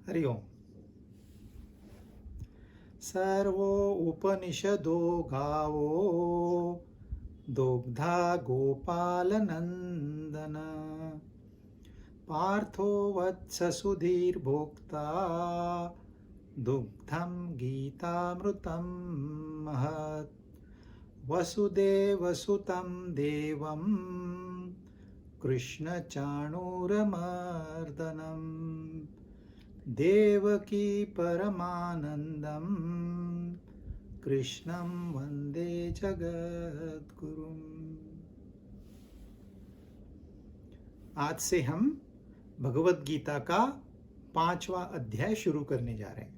हरि ओम। Servo उपनिषदो गावो दुग्धा गोपालनंदन पार्थो वत्स सुधीर्भोक्ता दुग्धं गीतामृतं महत् वसुदेवसुतं देवं कृष्णचाणूरमर्दनम् देवकी परमानंदम कृष्णं वंदे जगद्गुरुम। आज से हम भगवत गीता का 5वां अध्याय शुरू करने जा रहे हैं।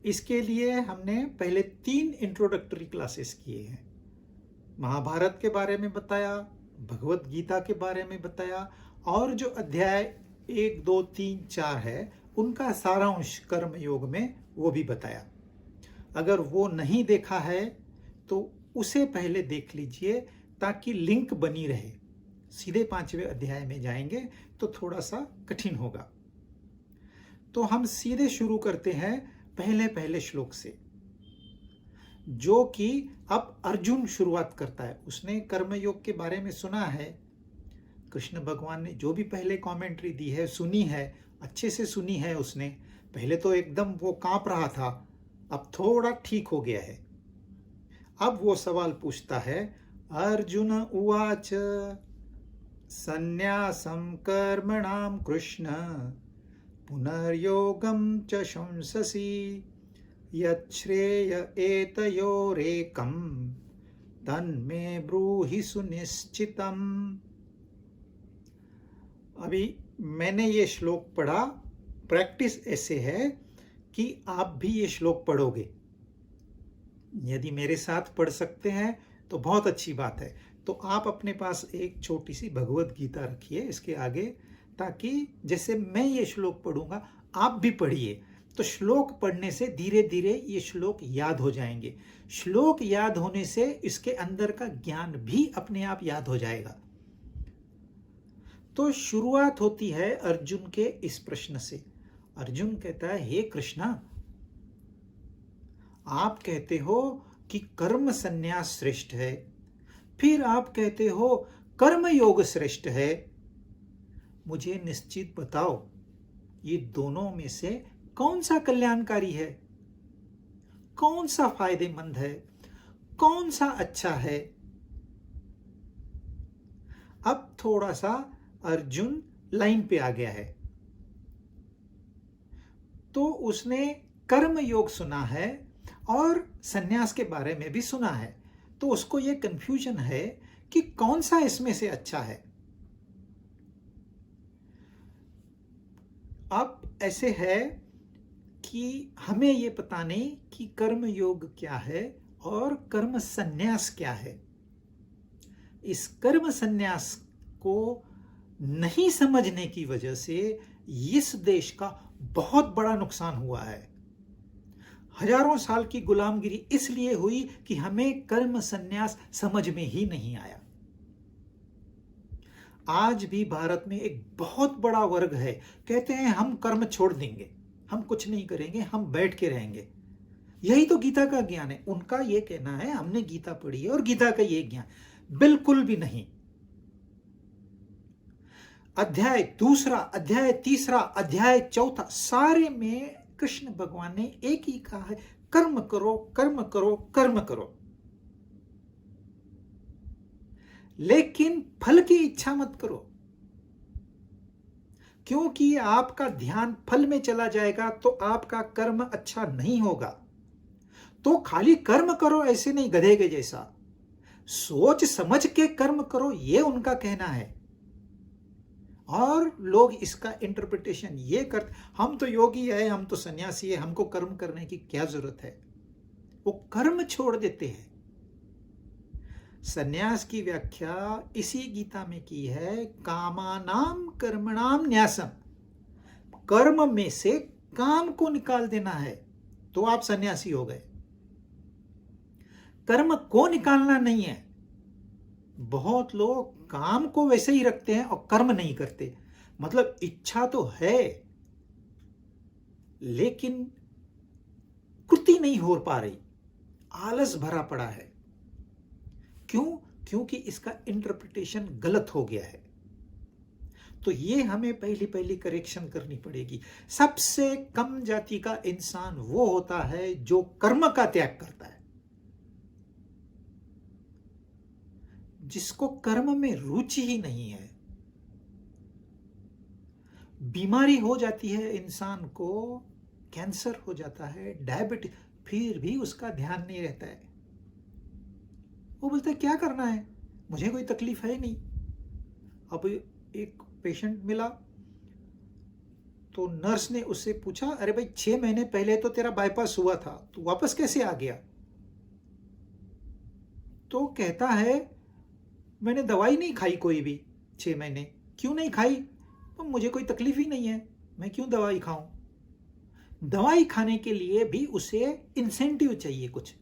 इसके लिए हमने पहले 3 इंट्रोडक्टरी क्लासेस किए हैं। महाभारत के बारे में बताया, भगवत गीता के बारे में बताया, और जो अध्याय 1, 2, 3, 4 है उनका सारांश कर्म योग में वो भी बताया। अगर वो नहीं देखा है तो उसे पहले देख लीजिए ताकि लिंक बनी रहे। सीधे 5वें अध्याय में जाएंगे तो थोड़ा सा कठिन होगा। तो हम सीधे शुरू करते हैं पहले श्लोक से, जो कि अब अर्जुन शुरुआत करता है। उसने कर्मयोग के बारे में सुना है, कृष्ण भगवान ने जो भी पहले कमेंट्री दी है सुनी है, अच्छे से सुनी है उसने। पहले तो एकदम वो कांप रहा था, अब थोड़ा ठीक हो गया है। अब वो सवाल पूछता है, अर्जुन उवाच संन्यासं कर्मणां कृष्ण पुनर्योगं च शंससि यच्छ्रेय एतयोरेकं तन्मे ब्रूहि सुनिश्चितम्। अभी मैंने ये श्लोक पढ़ा, प्रैक्टिस ऐसे है कि आप भी ये श्लोक पढ़ोगे। यदि मेरे साथ पढ़ सकते हैं तो बहुत अच्छी बात है। तो आप अपने पास एक छोटी सी भगवत गीता रखिए इसके आगे, ताकि जैसे मैं ये श्लोक पढ़ूंगा आप भी पढ़िए। तो श्लोक पढ़ने से धीरे धीरे ये श्लोक याद हो जाएंगे। श्लोक याद होने से इसके अंदर का ज्ञान भी अपने आप याद हो जाएगा। तो शुरुआत होती है अर्जुन के इस प्रश्न से। अर्जुन कहता है, हे कृष्णा, आप कहते हो कि कर्म संन्यास श्रेष्ठ है, फिर आप कहते हो कर्म योग श्रेष्ठ है। मुझे निश्चित बताओ, ये दोनों में से कौन सा कल्याणकारी है, कौन सा फायदेमंद है, कौन सा अच्छा है। अब थोड़ा सा अर्जुन लाइन पे आ गया है। तो उसने कर्म योग सुना है और सन्यास के बारे में भी सुना है, तो उसको ये कंफ्यूजन है कि कौन सा इसमें से अच्छा है। अब ऐसे है कि हमें ये पता नहीं कि कर्म योग क्या है और कर्म सन्यास क्या है। इस कर्म सन्यास को नहीं समझने की वजह से इस देश का बहुत बड़ा नुकसान हुआ है। हजारों साल की गुलामगिरी इसलिए हुई कि हमें कर्म सन्यास समझ में ही नहीं आया। आज भी भारत में एक बहुत बड़ा वर्ग है, कहते हैं हम कर्म छोड़ देंगे, हम कुछ नहीं करेंगे, हम बैठ के रहेंगे। यही तो गीता का ज्ञान है। उनका यह कहना है हमने गीता पढ़ी है और गीता का यह ज्ञान, बिल्कुल भी नहीं। अध्याय 2, अध्याय 3, अध्याय 4 सारे में कृष्ण भगवान ने एक ही कहा है, कर्म करो, कर्म करो, कर्म करो। लेकिन फल की इच्छा मत करो, क्योंकि आपका ध्यान फल में चला जाएगा तो आपका कर्म अच्छा नहीं होगा। तो खाली कर्म करो ऐसे नहीं गधे के जैसा, सोच समझ के कर्म करो, ये उनका कहना है। और लोग इसका इंटरप्रिटेशन ये करते, हम तो योगी है, हम तो सन्यासी है, हमको कर्म करने की क्या जरूरत है। वो कर्म छोड़ देते हैं। सन्यास की व्याख्या इसी गीता में की है, कामानाम कर्मणाम न्यासम। कर्म में से काम को निकाल देना है तो आप सन्यासी हो गए। कर्म को निकालना नहीं है। बहुत लोग काम को वैसे ही रखते हैं और कर्म नहीं करते। मतलब इच्छा तो है लेकिन कृति नहीं हो पा रही, आलस भरा पड़ा है। क्यों? क्योंकि इसका इंटरप्रिटेशन गलत हो गया है। तो ये हमें पहली करेक्शन करनी पड़ेगी। सबसे कम जाति का इंसान वो होता है जो कर्म का त्याग करता है, जिसको कर्म में रुचि ही नहीं है। बीमारी हो जाती है इंसान को, कैंसर हो जाता है, डायबिटीज, फिर भी उसका ध्यान नहीं रहता है। वो बोलता है क्या करना है, मुझे कोई तकलीफ है नहीं। अब एक पेशेंट मिला तो नर्स ने उससे पूछा, अरे भाई 6 महीने पहले तो तेरा बाईपास हुआ था, तू वापस कैसे आ गया? तो कहता है मैंने दवाई नहीं खाई कोई भी 6 महीने। क्यों नहीं खाई? तो मुझे कोई तकलीफ ही नहीं है, मैं क्यों दवाई खाऊं? दवाई खाने के लिए भी उसे इंसेंटिव चाहिए कुछ।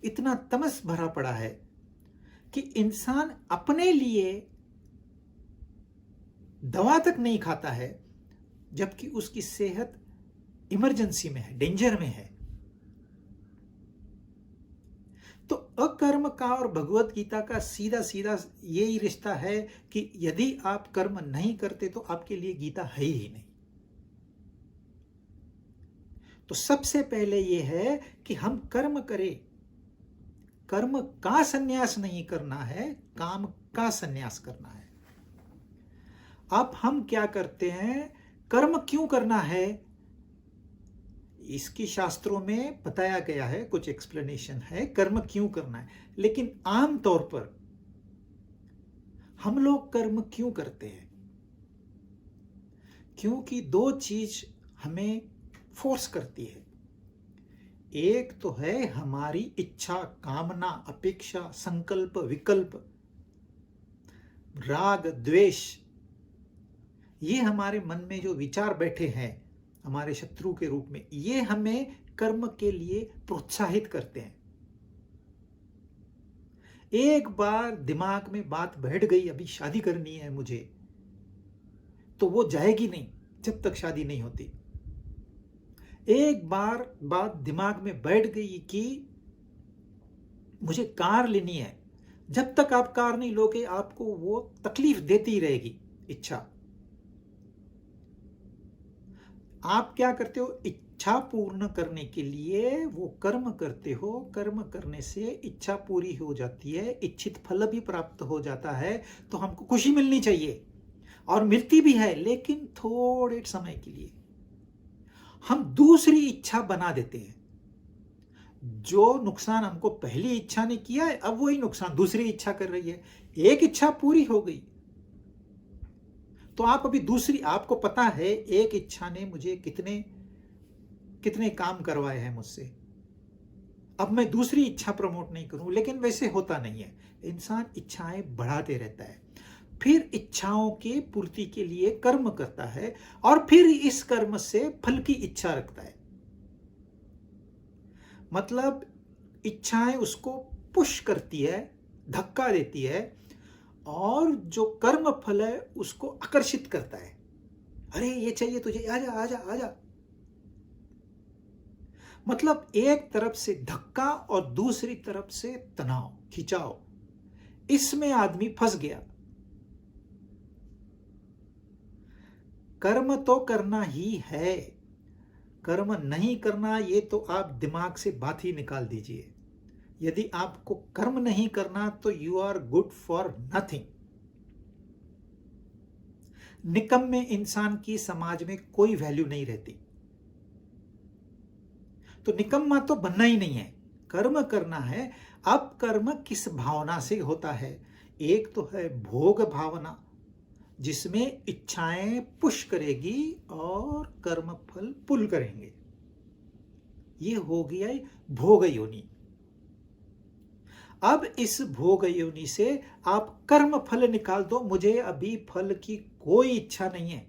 इतना तमस भरा पड़ा है कि इंसान अपने लिए दवा तक नहीं खाता है, जबकि उसकी सेहत इमरजेंसी में है, डेंजर में है। तो अकर्म का और भगवत गीता का सीधा सीधा यही रिश्ता है कि यदि आप कर्म नहीं करते तो आपके लिए गीता है ही नहीं। तो सबसे पहले यह है कि हम कर्म करें। कर्म का संन्यास नहीं करना है, काम का संन्यास करना है। अब हम क्या करते हैं, कर्म क्यों करना है इसकी शास्त्रों में बताया गया है, कुछ एक्सप्लेनेशन है कर्म क्यों करना है। लेकिन आम तौर पर हम लोग कर्म क्यों करते हैं? क्योंकि 2 चीज हमें फोर्स करती है। एक तो है हमारी इच्छा, कामना, अपेक्षा, संकल्प, विकल्प, राग, द्वेष। ये हमारे मन में जो विचार बैठे हैं हमारे शत्रु के रूप में, ये हमें कर्म के लिए प्रोत्साहित करते हैं। एक बार दिमाग में बात बैठ गई अभी शादी करनी है मुझे, तो वो जाएगी नहीं जब तक शादी नहीं होती। एक बार बात दिमाग में बैठ गई कि मुझे कार लेनी है, जब तक आप कार नहीं लोगे आपको वो तकलीफ देती रहेगी इच्छा। आप क्या करते हो, इच्छा पूर्ण करने के लिए वो कर्म करते हो। कर्म करने से इच्छा पूरी हो जाती है, इच्छित फल भी प्राप्त हो जाता है। तो हमको खुशी मिलनी चाहिए और मिलती भी है, लेकिन थोड़े समय के लिए। हम दूसरी इच्छा बना देते हैं। जो नुकसान हमको पहली इच्छा ने किया है, अब वही नुकसान दूसरी इच्छा कर रही है। एक इच्छा पूरी हो गई तो आप अभी दूसरी, आपको पता है एक इच्छा ने मुझे कितने कितने काम करवाए हैं मुझसे, अब मैं दूसरी इच्छा प्रमोट नहीं करूं। लेकिन वैसे होता नहीं है, इंसान इच्छाएं बढ़ाते रहता है, फिर इच्छाओं के पूर्ति के लिए कर्म करता है और फिर इस कर्म से फल की इच्छा रखता है। मतलब इच्छाएं उसको पुश करती है, धक्का देती है, और जो कर्म फल है उसको आकर्षित करता है। अरे ये चाहिए तुझे, आजा आजा आजा। मतलब एक तरफ से धक्का और दूसरी तरफ से तनाव, खिंचाव, इसमें आदमी फंस गया। कर्म तो करना ही है, कर्म नहीं करना ये तो आप दिमाग से बात ही निकाल दीजिए। यदि आपको कर्म नहीं करना तो you are good for nothing. निकम्मे इंसान की समाज में कोई वैल्यू नहीं रहती। तो निकम्मा तो बनना ही नहीं है, कर्म करना है। अब कर्म किस भावना से होता है? एक तो है भोग भावना, जिसमें इच्छाएं पुश करेगी और कर्म फल पुल करेंगे। ये हो गया भोग योनि। अब इस भोग योनि से आप कर्म फल निकाल दो। मुझे अभी फल की कोई इच्छा नहीं है,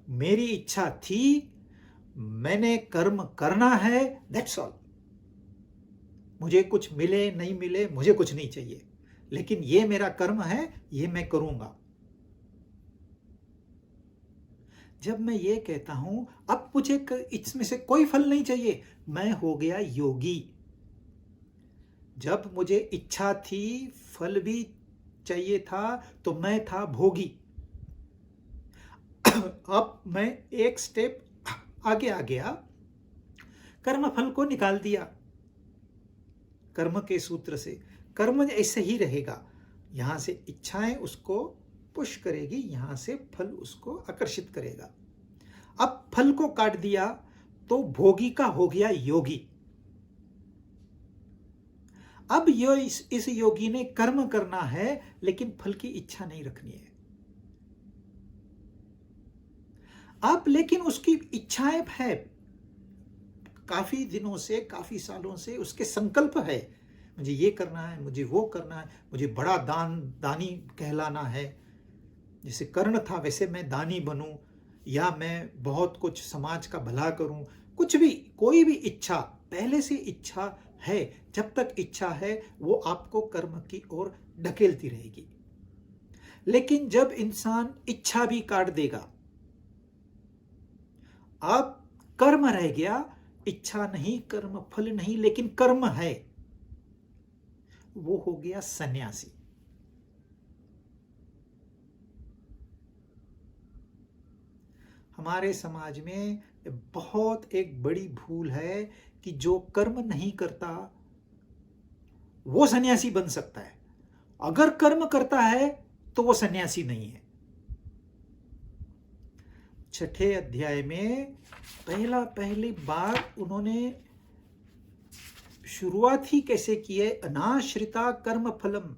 मेरी इच्छा थी, मैंने कर्म करना है, दैट्स ऑल। मुझे कुछ मिले नहीं मिले मुझे कुछ नहीं चाहिए, लेकिन ये मेरा कर्म है, ये मैं करूंगा। जब मैं ये कहता हूं अब मुझे इसमें से कोई फल नहीं चाहिए, मैं हो गया योगी। जब मुझे इच्छा थी, फल भी चाहिए था, तो मैं था भोगी। अब मैं एक स्टेप आगे आ गया, कर्म फल को निकाल दिया कर्म के सूत्र से। कर्म ऐसे ही रहेगा, यहां से इच्छाएं उसको पुश करेगी, यहां से फल उसको आकर्षित करेगा। अब फल को काट दिया तो भोगी का हो गया योगी। अब इस योगी ने कर्म करना है, लेकिन फल की इच्छा नहीं रखनी है। अब लेकिन उसकी इच्छाएं है, काफी दिनों से, काफी सालों से उसके संकल्प है, मुझे ये करना है, मुझे वो करना है, मुझे बड़ा दानी कहलाना है। जैसे कर्ण था वैसे मैं दानी बनूं, या मैं बहुत कुछ समाज का भला करूं। कुछ भी, कोई भी इच्छा, पहले से इच्छा है, जब तक इच्छा है वो आपको कर्म की ओर ढकेलती रहेगी। लेकिन जब इंसान इच्छा भी काट देगा, अब कर्म रह गया, इच्छा नहीं, कर्म फल नहीं, लेकिन कर्म है, वो हो गया सन्यासी। हमारे समाज में बहुत एक बड़ी भूल है कि जो कर्म नहीं करता वो सन्यासी बन सकता है, अगर कर्म करता है तो वो सन्यासी नहीं है। छठे अध्याय में पहली बार उन्होंने शुरुआत ही कैसे की है, अनाश्रिता कर्म फलम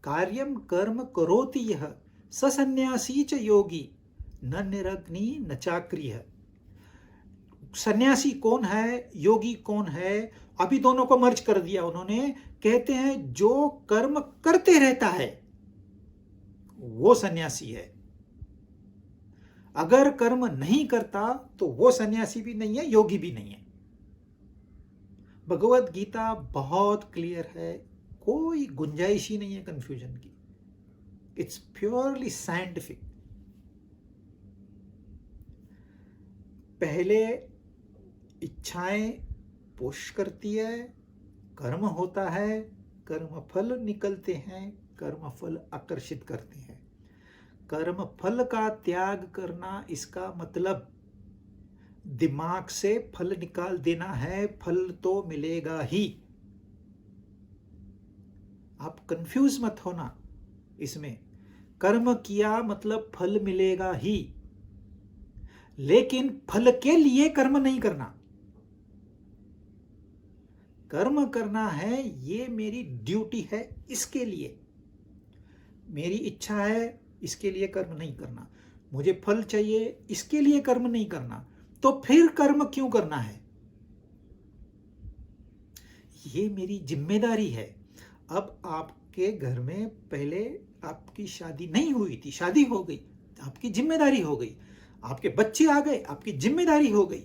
कार्यम कर्म करोति यह स सन्यासी च योगी न निरग्नि न चाक्रिय। सन्यासी कौन है, योगी कौन है, अभी दोनों को मर्ज कर दिया उन्होंने। कहते हैं जो कर्म करते रहता है वो सन्यासी है, अगर कर्म नहीं करता तो वो सन्यासी भी नहीं है, योगी भी नहीं है। भगवत गीता बहुत क्लियर है, कोई गुंजाइश ही नहीं है कंफ्यूजन की। It's purely scientific. पहले इच्छाएं पुश करती है, कर्म होता है, कर्म फल निकलते हैं, कर्म फल आकर्षित करते हैं। कर्म फल का त्याग करना, इसका मतलब दिमाग से फल निकाल देना है, फल तो मिलेगा ही। आप कंफ्यूज मत होना इसमें, कर्म किया मतलब फल मिलेगा ही, लेकिन फल के लिए कर्म नहीं करना। कर्म करना है, ये मेरी ड्यूटी है, इसके लिए मेरी इच्छा है, इसके लिए कर्म नहीं करना। मुझे फल चाहिए, इसके लिए कर्म नहीं करना। तो फिर कर्म क्यों करना है? ये मेरी जिम्मेदारी है। अब आपके घर में पहले आपकी शादी नहीं हुई थी, शादी हो गई, आपकी जिम्मेदारी हो गई। आपके बच्चे आ गए, आपकी जिम्मेदारी हो गई।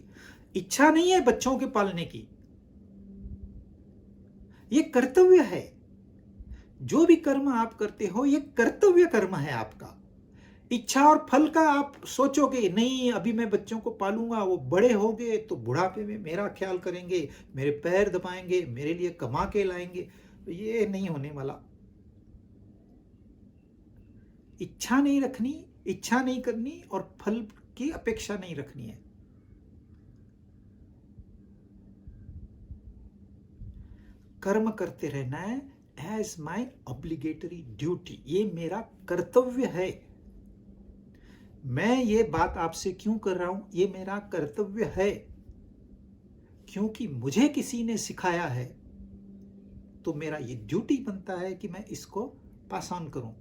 इच्छा नहीं है बच्चों के पालने की, ये कर्तव्य है। जो भी कर्म आप करते हो ये कर्तव्य कर्म है आपका। इच्छा और फल का आप सोचोगे नहीं, अभी मैं बच्चों को पालूंगा, वो बड़े हो गए तो बुढ़ापे में मेरा ख्याल करेंगे, मेरे पैर दबाएंगे, मेरे लिए कमा के लाएंगे, ये नहीं होने वाला। इच्छा नहीं रखनी, इच्छा नहीं करनी और फल की अपेक्षा नहीं रखनी है। कर्म करते रहना है एज माई ऑब्लिगेटरी ड्यूटी, ये मेरा कर्तव्य है। मैं ये बात आपसे क्यों कर रहा हूं, ये मेरा कर्तव्य है, क्योंकि मुझे किसी ने सिखाया है, तो मेरा ये ड्यूटी बनता है कि मैं इसको पास ऑन करूं।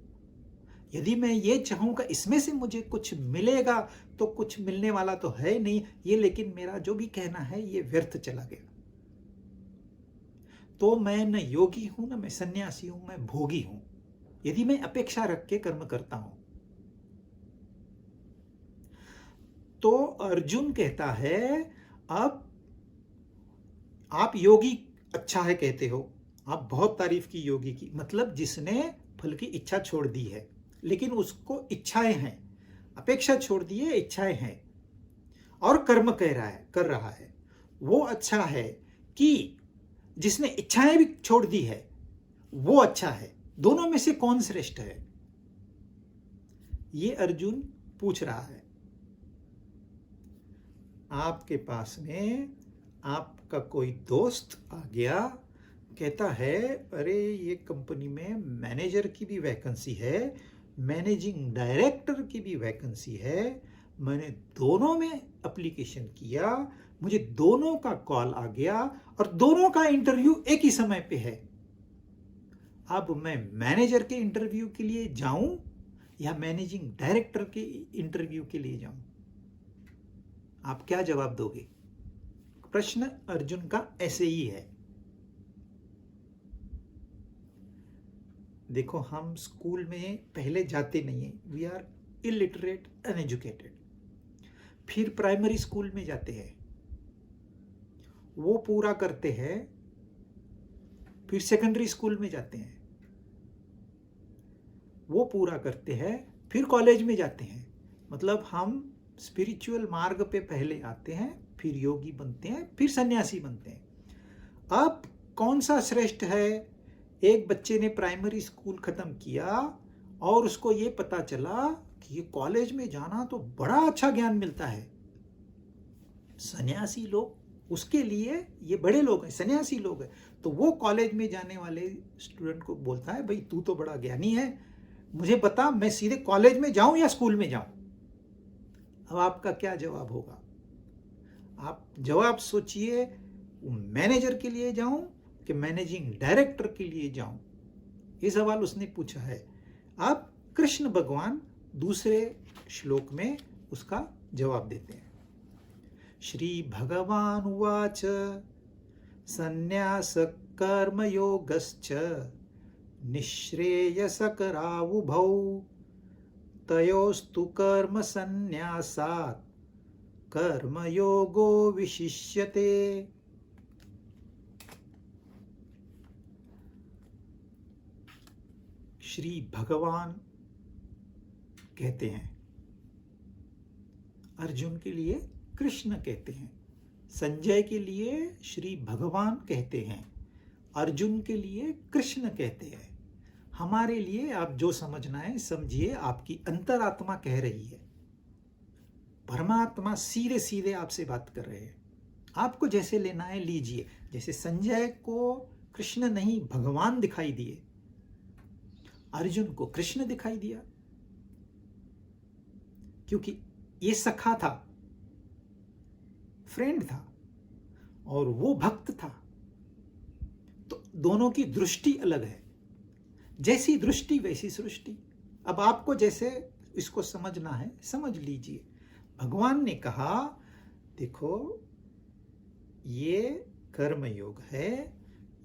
यदि मैं ये चाहूंगा इसमें से मुझे कुछ मिलेगा, तो कुछ मिलने वाला तो है नहीं ये, लेकिन मेरा जो भी कहना है ये व्यर्थ चला गया। तो मैं न योगी हूं, न मैं सन्यासी हूं, मैं भोगी हूं, यदि मैं अपेक्षा रख के कर्म करता हूं। तो अर्जुन कहता है, अब आप योगी अच्छा है कहते हो, आप बहुत तारीफ की योगी की, मतलब जिसने फल की इच्छा छोड़ दी है, लेकिन उसको इच्छाएं हैं। अपेक्षा छोड़ दी है, इच्छाएं हैं और कर्म कर रहा है। वो अच्छा है कि जिसने इच्छाएं भी छोड़ दी है, वो अच्छा है। दोनों में से कौन श्रेष्ठ है, ये अर्जुन पूछ रहा है। आपके पास में आपका कोई दोस्त आ गया, कहता है अरे ये कंपनी में मैनेजर की भी वैकेंसी है, मैनेजिंग डायरेक्टर की भी वैकेंसी है, मैंने दोनों में एप्लीकेशन किया, मुझे दोनों का कॉल आ गया और दोनों का इंटरव्यू एक ही समय पे है। अब मैं मैनेजर के इंटरव्यू के लिए जाऊं या मैनेजिंग डायरेक्टर के इंटरव्यू के लिए जाऊं? आप क्या जवाब दोगे? प्रश्न अर्जुन का ऐसे ही है। देखो, हम स्कूल में पहले जाते नहीं है, वी आर इलिटरेट अनएजुकेटेड। फिर प्राइमरी स्कूल में जाते हैं, वो पूरा करते हैं, फिर सेकेंडरी स्कूल में जाते हैं, वो पूरा करते हैं, फिर कॉलेज में जाते हैं। मतलब हम स्पिरिचुअल मार्ग पे पहले आते हैं, फिर योगी बनते हैं, फिर सन्यासी बनते हैं। अब कौन सा श्रेष्ठ है? एक बच्चे ने प्राइमरी स्कूल खत्म किया और उसको ये पता चला कि ये कॉलेज में जाना तो बड़ा अच्छा ज्ञान मिलता है। सन्यासी लोग, उसके लिए ये बड़े लोग हैं, सन्यासी लोग हैं। तो वो कॉलेज में जाने वाले स्टूडेंट को बोलता है, भाई तू तो बड़ा ज्ञानी है, मुझे बता मैं सीधे कॉलेज में जाऊं या स्कूल में जाऊं? अब आपका क्या जवाब होगा? आप जवाब सोचिए, मैनेजर के लिए जाऊं कि मैनेजिंग डायरेक्टर के लिए जाऊं? ये सवाल उसने पूछा है। अब कृष्ण भगवान दूसरे श्लोक में उसका जवाब देते हैं। श्री भगवान उवाच संन्यास कर्म योगश्च निःश्रेयसकरावुभौ तयोस्तु कर्म संन्यासात् कर्मयोगो विशिष्यते। श्री भगवान कहते हैं, अर्जुन के लिए कृष्ण कहते हैं, संजय के लिए श्री भगवान कहते हैं, अर्जुन के लिए कृष्ण कहते हैं। हमारे लिए आप जो समझना है समझिए, आपकी अंतरात्मा कह रही है। परमात्मा सीधे सीधे आपसे बात कर रहे हैं, आपको जैसे लेना है लीजिए। जैसे संजय को कृष्ण नहीं भगवान दिखाई दिए, अर्जुन को कृष्ण दिखाई दिया, क्योंकि ये सखा था, फ्रेंड था और वो भक्त था। तो दोनों की दृष्टि अलग है, जैसी दृष्टि वैसी सृष्टि। अब आपको जैसे इसको समझना है समझ लीजिए। भगवान ने कहा देखो, ये कर्म योग है,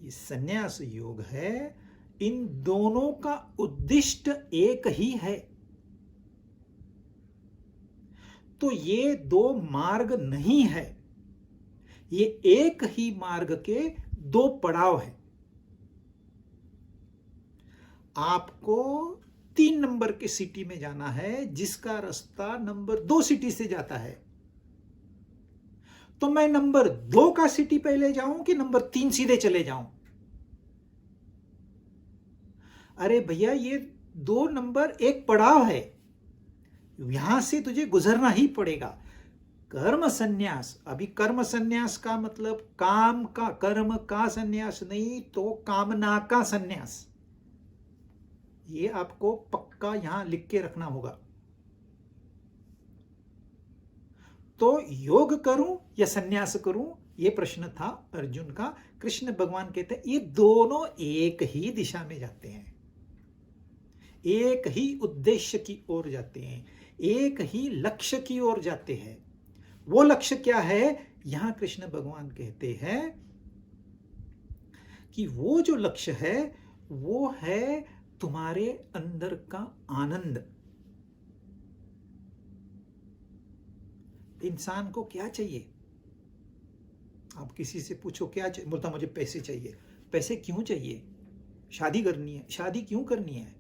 ये संन्यास योग है, इन दोनों का उद्दिष्ट एक ही है। तो ये दो मार्ग नहीं है, ये एक ही मार्ग के दो पड़ाव है। आपको 3 नंबर के सिटी में जाना है, जिसका रास्ता नंबर 2 सिटी से जाता है। तो मैं नंबर 2 का सिटी पहले जाऊं कि नंबर 3 सीधे चले जाऊं? अरे भैया, ये 2 नंबर एक पड़ाव है, यहां से तुझे गुजरना ही पड़ेगा। कर्म संन्यास, अभी कर्म संन्यास का मतलब काम का, कर्म का संन्यास नहीं, तो कामना का संन्यास। ये आपको पक्का यहां लिख के रखना होगा। तो योग करूं या संन्यास करूं, ये प्रश्न था अर्जुन का। कृष्ण भगवान कहते हैं ये दोनों एक ही दिशा में जाते हैं, एक ही उद्देश्य की ओर जाते हैं, एक ही लक्ष्य की ओर जाते हैं। वो लक्ष्य क्या है? यहां कृष्ण भगवान कहते हैं कि वो जो लक्ष्य है वो है तुम्हारे अंदर का आनंद। इंसान को क्या चाहिए? आप किसी से पूछो क्या चाहिए, बोलता मुझे पैसे चाहिए। पैसे क्यों चाहिए? शादी करनी है। शादी क्यों करनी है?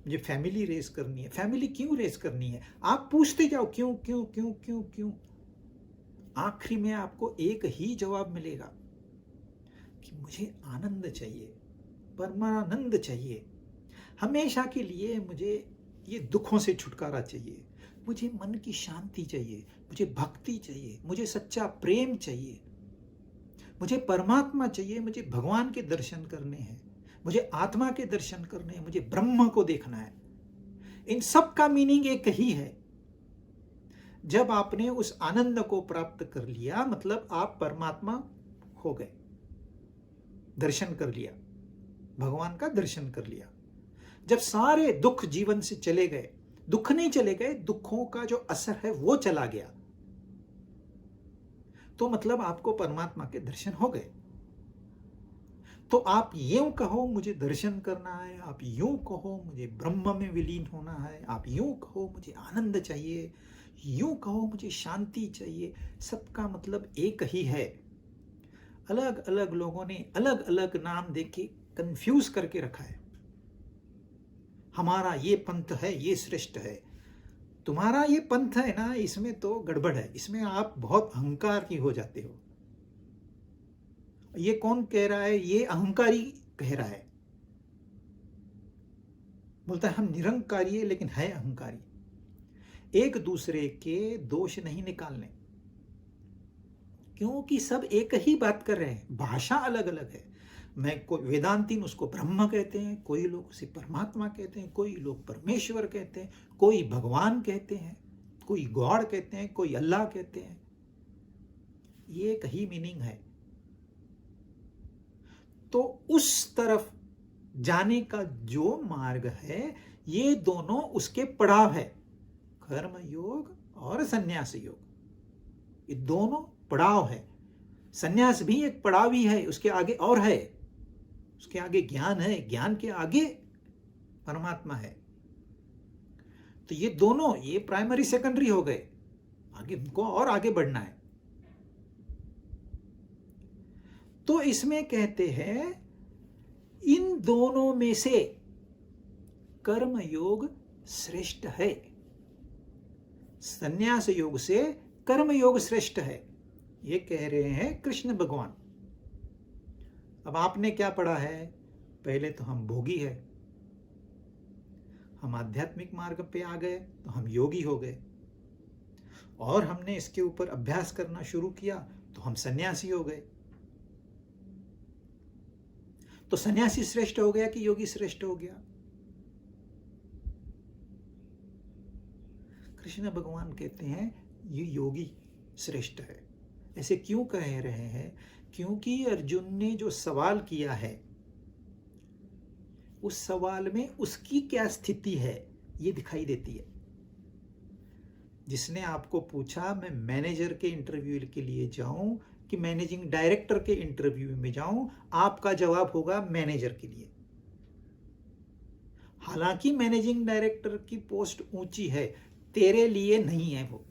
मुझे फैमिली रेस करनी है। फैमिली क्यों रेस करनी है? आप पूछते जाओ क्यों क्यों क्यों क्यों क्यों। आखिरी में आपको एक ही जवाब मिलेगा कि मुझे आनंद चाहिए, परमानंद चाहिए, हमेशा के लिए मुझे ये दुखों से छुटकारा चाहिए, मुझे मन की शांति चाहिए, मुझे भक्ति चाहिए, मुझे सच्चा प्रेम चाहिए, मुझे परमात्मा चाहिए, मुझे भगवान के दर्शन करने हैं, मुझे आत्मा के दर्शन करने हैं, मुझे ब्रह्म को देखना है। इन सब का मीनिंग एक ही है। जब आपने उस आनंद को प्राप्त कर लिया मतलब आप परमात्मा हो गए, दर्शन कर लिया, भगवान का दर्शन कर लिया। जब सारे दुख जीवन से चले गए, दुख नहीं चले गए, दुखों का जो असर है वो चला गया, तो मतलब आपको परमात्मा के दर्शन हो गए। तो आप यूं कहो मुझे दर्शन करना है, आप यूं कहो मुझे ब्रह्म में विलीन होना है, आप यूं कहो मुझे आनंद चाहिए, यूं कहो मुझे शांति चाहिए, सबका मतलब एक ही है। अलग अलग लोगों ने अलग अलग नाम देके कंफ्यूज करके रखा है। हमारा ये पंथ है, ये श्रेष्ठ है। तुम्हारा ये पंथ है ना, इसमें तो गड़बड़ है, इसमें आप बहुत अहंकार की हो जाते हो। ये कौन कह रहा है? ये अहंकारी कह रहा है। बोलता है हम निरंकारी है लेकिन है अहंकारी। एक दूसरे के दोष नहीं निकालने, क्योंकि सब एक ही बात कर रहे हैं, भाषा अलग अलग है। मैं कोई वेदांतीन उसको ब्रह्म कहते हैं, कोई लोग उसे परमात्मा कहते हैं, कोई लोग परमेश्वर कहते हैं, कोई भगवान कहते हैं, कोई गॉड कहते हैं, कोई अल्लाह कहते हैं। ये एक ही मीनिंग है। तो उस तरफ जाने का जो मार्ग है, ये दोनों उसके पड़ाव है, कर्म योग और संन्यास योग। ये दोनों पड़ाव है। संन्यास भी एक पड़ाव ही है, उसके आगे और है, उसके आगे ज्ञान है, ज्ञान के आगे परमात्मा है। तो ये दोनों, ये प्राइमरी सेकेंडरी हो गए, आगे उनको और आगे बढ़ना है। तो इसमें कहते हैं इन दोनों में से कर्म योग श्रेष्ठ है, संन्यास योग से कर्म योग श्रेष्ठ है, ये कह रहे हैं कृष्ण भगवान। अब आपने क्या पढ़ा है? पहले तो हम भोगी है, हम आध्यात्मिक मार्ग पे आ गए तो हम योगी हो गए, और हमने इसके ऊपर अभ्यास करना शुरू किया तो हम सन्यासी हो गए। तो सन्यासी श्रेष्ठ हो गया कि योगी श्रेष्ठ हो गया? कृष्ण भगवान कहते हैं ये योगी श्रेष्ठ है। ऐसे क्यों कह रहे हैं? क्योंकि अर्जुन ने जो सवाल किया है, उस सवाल में उसकी क्या स्थिति है ये दिखाई देती है। जिसने आपको पूछा मैं मैनेजर के इंटरव्यू के लिए जाऊं कि मैनेजिंग डायरेक्टर के इंटरव्यू में जाऊं, आपका जवाब होगा मैनेजर के लिए। हालांकि मैनेजिंग डायरेक्टर की पोस्ट ऊंची है, तेरे लिए नहीं है वो,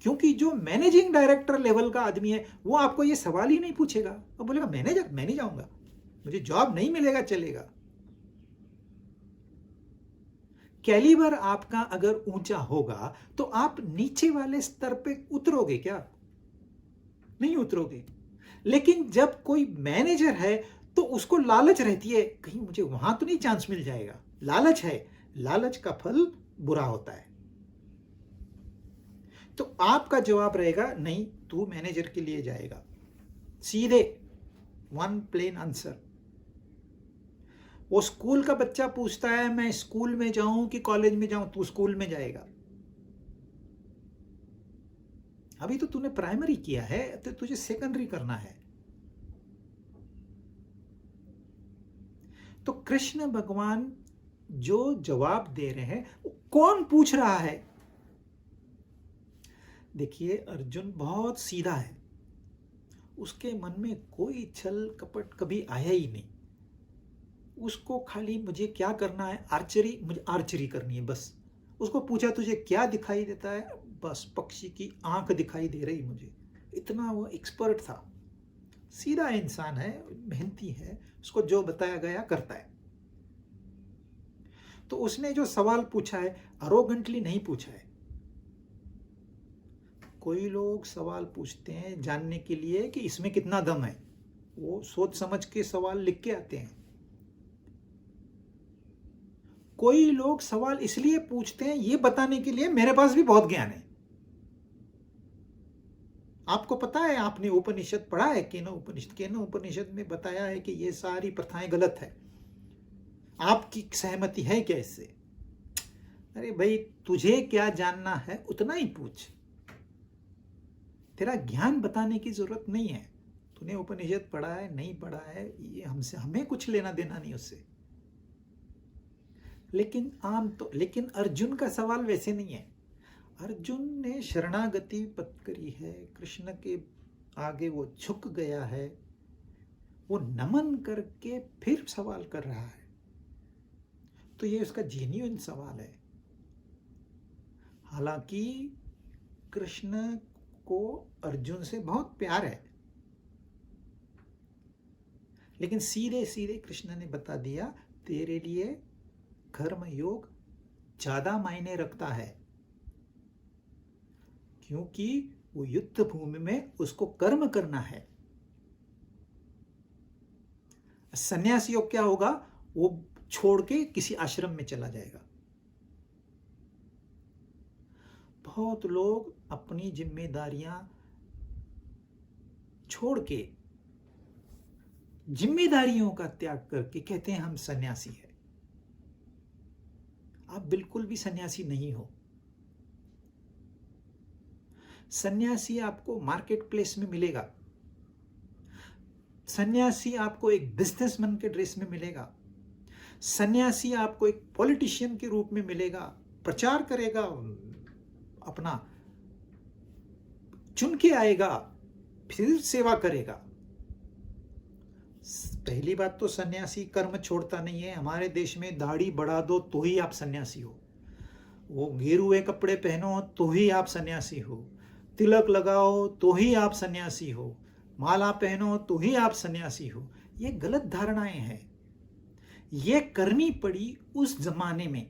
क्योंकि जो मैनेजिंग डायरेक्टर लेवल का आदमी है वो आपको ये सवाल ही नहीं पूछेगा। वो बोलेगा मैनेजर मैं नहीं जाऊंगा, मुझे जॉब नहीं मिलेगा, चलेगा। कैलिबर आपका अगर ऊंचा होगा तो आप नीचे वाले स्तर पे उतरोगे क्या? नहीं उतरोगे। लेकिन जब कोई मैनेजर है तो उसको लालच रहती है, कहीं मुझे वहां तो नहीं चांस मिल जाएगा। लालच है, लालच का फल बुरा होता है। तो आपका जवाब रहेगा नहीं, तू मैनेजर के लिए जाएगा, सीधे, वन प्लेन आंसर। वो स्कूल का बच्चा पूछता है मैं स्कूल में जाऊं कि कॉलेज में जाऊं, तू स्कूल में जाएगा। अभी तो तूने प्राइमरी किया है, तो तुझे सेकेंडरी करना है। तो कृष्ण भगवान जो जवाब दे रहे हैं, कौन पूछ रहा है? देखिए अर्जुन बहुत सीधा है, उसके मन में कोई छल कपट कभी आया ही नहीं। उसको खाली मुझे क्या करना है, आर्चरी, मुझे आर्चरी करनी है बस। उसको पूछा तुझे क्या दिखाई देता है, बस पक्षी की आंख दिखाई दे रही मुझे। इतना वो एक्सपर्ट था, सीधा इंसान है, मेहनती है, उसको जो बताया गया करता है। तो उसने जो सवाल पूछा है अरोगेंटली नहीं पूछा है। कोई लोग सवाल पूछते हैं जानने के लिए कि इसमें कितना दम है, वो सोच समझ के सवाल लिख के आते हैं। कोई लोग सवाल इसलिए पूछते हैं ये बताने के लिए मेरे पास भी बहुत ज्ञान है। आपको पता है, आपने उपनिषद पढ़ा है, केन उपनिषद में बताया है कि ये सारी प्रथाएं गलत है। आपकी सहमति है क्या इससे? अरे भाई, तुझे क्या जानना है उतना ही पूछ, तेरा ज्ञान बताने की जरूरत नहीं है। तूने उपनिषद पढ़ा है नहीं पढ़ा है, ये हमें कुछ लेना देना नहीं उससे। लेकिन अर्जुन का सवाल वैसे नहीं है। अर्जुन ने शरणागति पत करी है, कृष्ण के आगे वो झुक गया है, वो नमन करके फिर सवाल कर रहा है, तो ये उसका जेन्युइन सवाल है। हालांकि कृष्ण को अर्जुन से बहुत प्यार है, लेकिन सीधे सीधे कृष्ण ने बता दिया तेरे लिए कर्म योग ज्यादा मायने रखता है, क्योंकि वो युद्ध भूमि में उसको कर्म करना है। सन्यासी योग क्या होगा? वो छोड़ के किसी आश्रम में चला जाएगा। बहुत लोग अपनी जिम्मेदारियां छोड़ के, जिम्मेदारियों का त्याग करके कहते हैं हम सन्यासी हैं। आप बिल्कुल भी सन्यासी नहीं हो। सन्यासी आपको मार्केट प्लेस में मिलेगा, सन्यासी आपको एक बिजनेसमैन के ड्रेस में मिलेगा, सन्यासी आपको एक पॉलिटिशियन के रूप में मिलेगा, प्रचार करेगा, अपना चुन के आएगा, फिर सेवा करेगा। पहली बात तो सन्यासी कर्म छोड़ता नहीं है। हमारे देश में दाढ़ी बढ़ा दो तो ही आप सन्यासी हो, वो गेरुए कपड़े पहनो तो ही आप सन्यासी हो, तिलक लगाओ तो ही आप सन्यासी हो, माला पहनो तो ही आप सन्यासी हो। ये गलत धारणाएं हैं। ये करनी पड़ी उस जमाने में।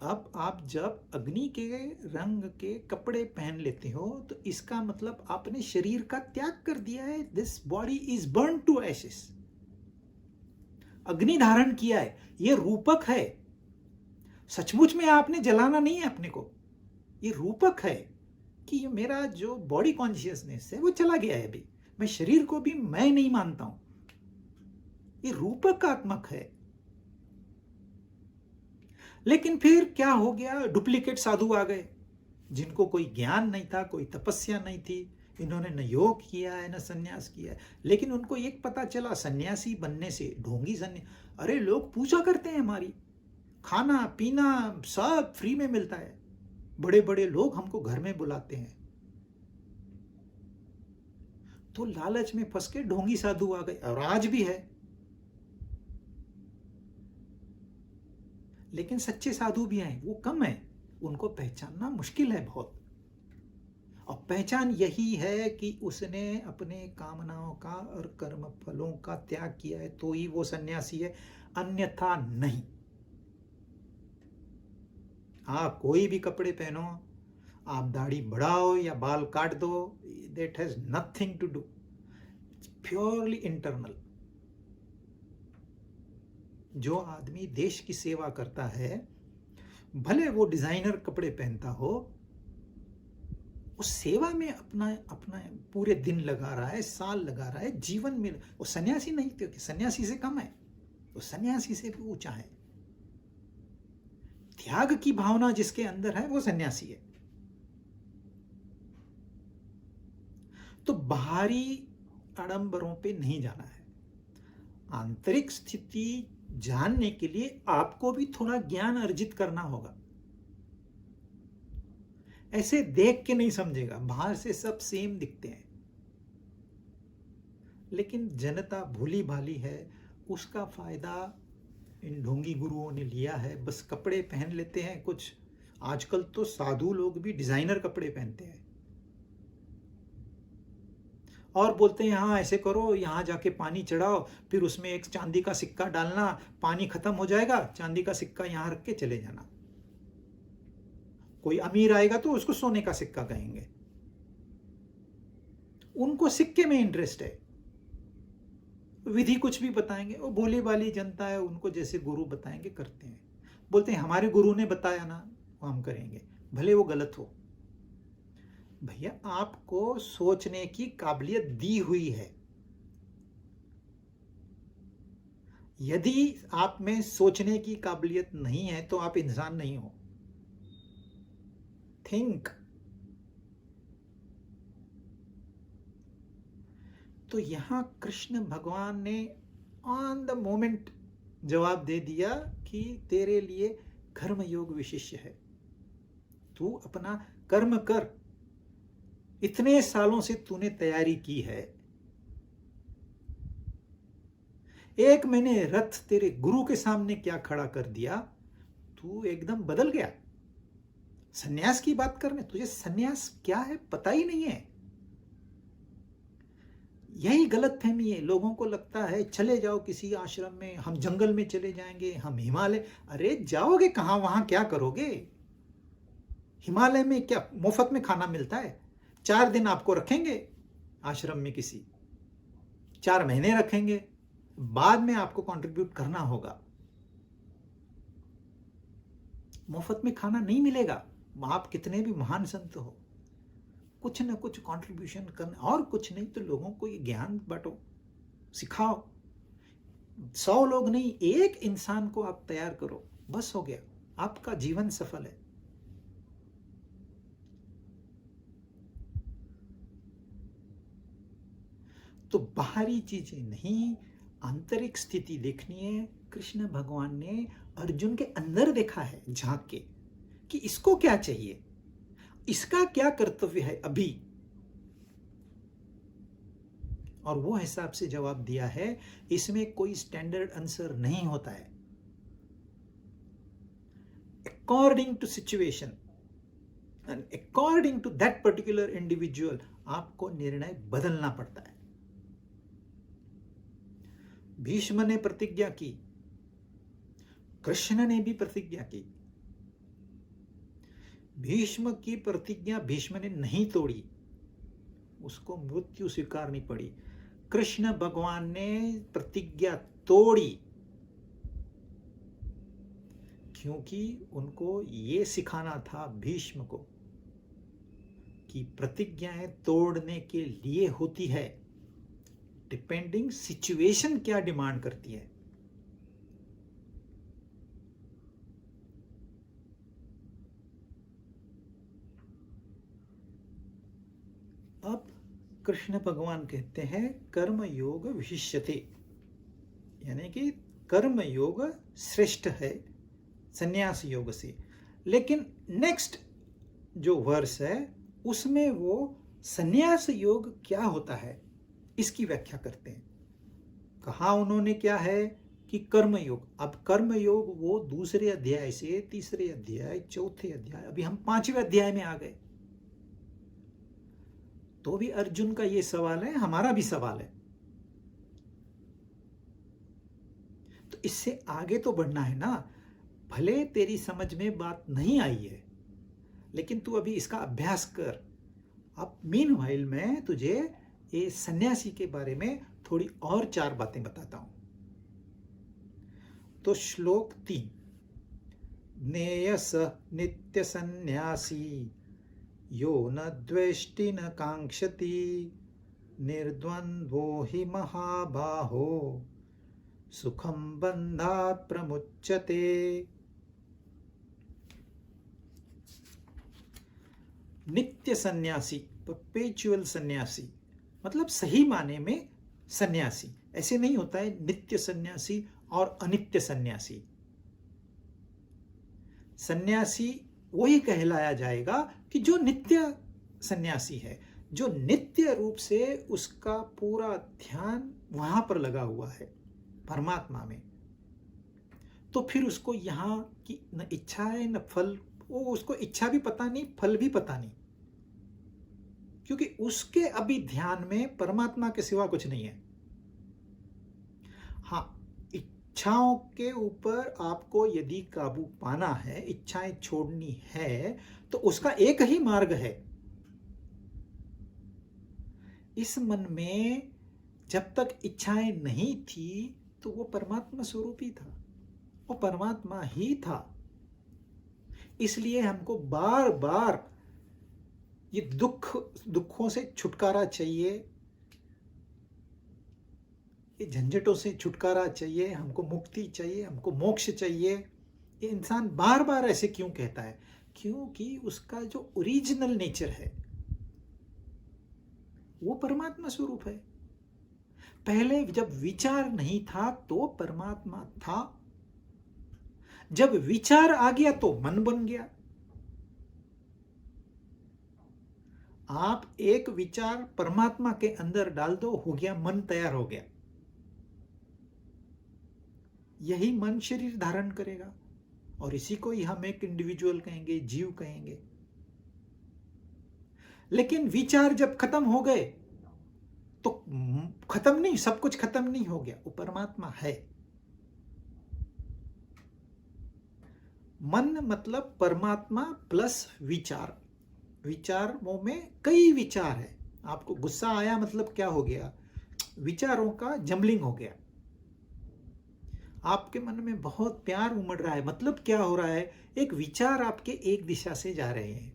अब आप जब अग्नि के रंग के कपड़े पहन लेते हो तो इसका मतलब आपने शरीर का त्याग कर दिया है। This body is burn to ashes. अग्नि धारण किया है, ये रूपक है। सचमुच में आपने जलाना नहीं है अपने को, ये रूपक है कि ये मेरा जो बॉडी कॉन्शियसनेस है वो चला गया है। अभी मैं शरीर को भी मैं नहीं मानता हूं, ये रूपकात्मक है। लेकिन फिर क्या हो गया? डुप्लीकेट साधु आ गए जिनको कोई ज्ञान नहीं था, कोई तपस्या नहीं थी। इन्होंने न योग किया है न सन्यास किया है, लेकिन उनको एक पता चला सन्यासी बनने से, ढोंगी सन्यासी, अरे लोग पूजा करते हैं, हमारी खाना पीना सब फ्री में मिलता है, बड़े बड़े लोग हमको घर में बुलाते हैं। तो लालच में फंस के ढोंगी साधु आ गए, और आज भी है। लेकिन सच्चे साधु भी हैं, वो कम है, उनको पहचानना मुश्किल है बहुत। और पहचान यही है कि उसने अपने कामनाओं का और कर्म फलों का त्याग किया है, तो ही वो सन्यासी है, अन्यथा नहीं। आप कोई भी कपड़े पहनो, आप दाढ़ी बढ़ाओ या बाल काट दो, that has nothing to do, purely internal. जो आदमी देश की सेवा करता है, भले वो डिजाइनर कपड़े पहनता हो, उस सेवा में अपना पूरे दिन लगा रहा है, साल लगा रहा है, जीवन में। वो सन्यासी नहीं, क्योंकि सन्यासी से कम है, वो सन्यासी से भी ऊंचा है। त्याग की भावना जिसके अंदर है वो सन्यासी है। तो बाहरी आडंबरों पे नहीं जाना है। आंतरिक स्थिति जानने के लिए आपको भी थोड़ा ज्ञान अर्जित करना होगा। ऐसे देख के नहीं समझेगा, बाहर से सब सेम दिखते हैं, लेकिन जनता भोली भाली है, उसका फायदा इन ढोंगी गुरुओं ने लिया है। बस कपड़े पहन लेते हैं कुछ, आजकल तो साधु लोग भी डिजाइनर कपड़े पहनते हैं, और बोलते हैं हाँ ऐसे करो, यहाँ जाके पानी चढ़ाओ, फिर उसमें एक चांदी का सिक्का डालना, पानी खत्म हो जाएगा, चांदी का सिक्का यहाँ रख के चले जाना। कोई अमीर आएगा तो उसको सोने का सिक्का कहेंगे। उनको सिक्के में इंटरेस्ट है, विधि कुछ भी बताएंगे, वो भोली भाली जनता है, उनको जैसे गुरु बताएंगे करते हैं। बोलते हैं हमारे गुरु ने बताया ना, वो हम करेंगे, भले वो गलत हो। भैया आपको सोचने की काबिलियत दी हुई है, यदि आप में सोचने की काबिलियत नहीं है तो आप इंसान नहीं हो। थिंक। तो यहां कृष्ण भगवान ने ऑन द मोमेंट जवाब दे दिया कि तेरे लिए कर्म योग विशिष्य है, तू अपना कर्म कर, इतने सालों से तूने तैयारी की है, एक मैंने रथ तेरे गुरु के सामने क्या खड़ा कर दिया, तू एकदम बदल गया। सन्यास की बात करने, तुझे सन्यास क्या है पता ही नहीं है। यही गलत फहमी है, लोगों को लगता है चले जाओ किसी आश्रम में, हम जंगल में चले जाएंगे, हम हिमालय। अरे जाओगे कहाँ, वहां क्या करोगे? हिमालय में क्या मुफ्त में खाना मिलता है? 4 दिन आपको रखेंगे आश्रम में, किसी 4 महीने रखेंगे, बाद में आपको कंट्रीब्यूट करना होगा। मुफ्त में खाना नहीं मिलेगा, आप कितने भी महान संत हो, कुछ न कुछ कंट्रीब्यूशन करना, और कुछ नहीं तो लोगों को ये ज्ञान बांटो, सिखाओ। 100 लोग नहीं, एक इंसान को आप तैयार करो, बस हो गया, आपका जीवन सफल है। तो बाहरी चीजें नहीं, आंतरिक स्थिति देखनी है। कृष्ण भगवान ने अर्जुन के अंदर देखा है झांक के कि इसको क्या चाहिए, इसका क्या कर्तव्य है अभी, और वो हिसाब से जवाब दिया है। इसमें कोई स्टैंडर्ड आंसर नहीं होता है, according to situation and according to that particular individual आपको निर्णय बदलना पड़ता है। भीष्म ने प्रतिज्ञा की, कृष्ण ने भी प्रतिज्ञा की। भीष्म की प्रतिज्ञा भीष्म ने नहीं तोड़ी, उसको मृत्यु स्वीकारनी पड़ी। कृष्ण भगवान ने प्रतिज्ञा तोड़ी, क्योंकि उनको ये सिखाना था भीष्म को कि प्रतिज्ञाएं तोड़ने के लिए होती है, डिपेंडिंग सिचुएशन क्या डिमांड करती है। अब कृष्ण भगवान कहते हैं कर्म योग विशिष्यते, यानी कि कर्म योग श्रेष्ठ है संन्यास योग से। लेकिन नेक्स्ट जो वर्ष है उसमें वो संन्यास योग क्या होता है इसकी व्याख्या करते हैं। कहा उन्होंने क्या है कि कर्म योग। अब कर्म योग वो दूसरे अध्याय से तीसरे अध्याय, चौथे अध्याय, अभी हम 5वें अध्याय में आ गए। तो भी अर्जुन का ये सवाल है, हमारा भी सवाल है, तो इससे आगे तो बढ़ना है ना। भले तेरी समझ में बात नहीं आई है, लेकिन तू अभी इसका अभ्यास कर। अब मीनवाइल मैं तुझे ये सन्यासी के बारे में थोड़ी और 4 बातें बताता हूं। तो श्लोक 3, ज्ञेयस नित्य सन्यासी यो न द्वेष्टि न कांक्षति निर्द्वंद्वो हि महाबाहो सुखम बंधात् प्रमुच्यते। नित्य सन्यासी, परपेचुअल सन्यासी, मतलब सही माने में सन्यासी। ऐसे नहीं होता है नित्य सन्यासी और अनित्य सन्यासी। सन्यासी वही कहलाया जाएगा कि जो नित्य सन्यासी है, जो नित्य रूप से उसका पूरा ध्यान वहां पर लगा हुआ है परमात्मा में। तो फिर उसको यहाँ की न इच्छा है न फल, वो उसको इच्छा भी पता नहीं, फल भी पता नहीं, क्योंकि उसके अभी ध्यान में परमात्मा के सिवा कुछ नहीं है। हाँ, इच्छाओं के ऊपर आपको यदि काबू पाना है, इच्छाएं छोड़नी है, तो उसका एक ही मार्ग है। इस मन में जब तक इच्छाएं नहीं थी तो वो परमात्मा स्वरूप ही था, वो परमात्मा ही था। इसलिए हमको बार बार ये दुखों से छुटकारा चाहिए, ये झंझटों से छुटकारा चाहिए, हमको मुक्ति चाहिए, हमको मोक्ष चाहिए। ये इंसान बार बार ऐसे क्यों कहता है? क्योंकि उसका जो ओरिजिनल नेचर है वो परमात्मा स्वरूप है। पहले जब विचार नहीं था तो परमात्मा था, जब विचार आ गया तो मन बन गया। आप एक विचार परमात्मा के अंदर डाल दो, हो गया, मन तैयार हो गया। यही मन शरीर धारण करेगा और इसी को ही हम एक इंडिविजुअल कहेंगे, जीव कहेंगे। लेकिन विचार जब खत्म हो गए तो खत्म नहीं, सब कुछ खत्म नहीं हो गया, वो परमात्मा है। मन मतलब परमात्मा प्लस विचार। विचारों में कई विचार है। आपको गुस्सा आया मतलब क्या हो गया? विचारों का जम्बलिंग हो गया। आपके मन में बहुत प्यार उमड़ रहा है मतलब क्या हो रहा है? एक विचार आपके एक दिशा से जा रहे हैं,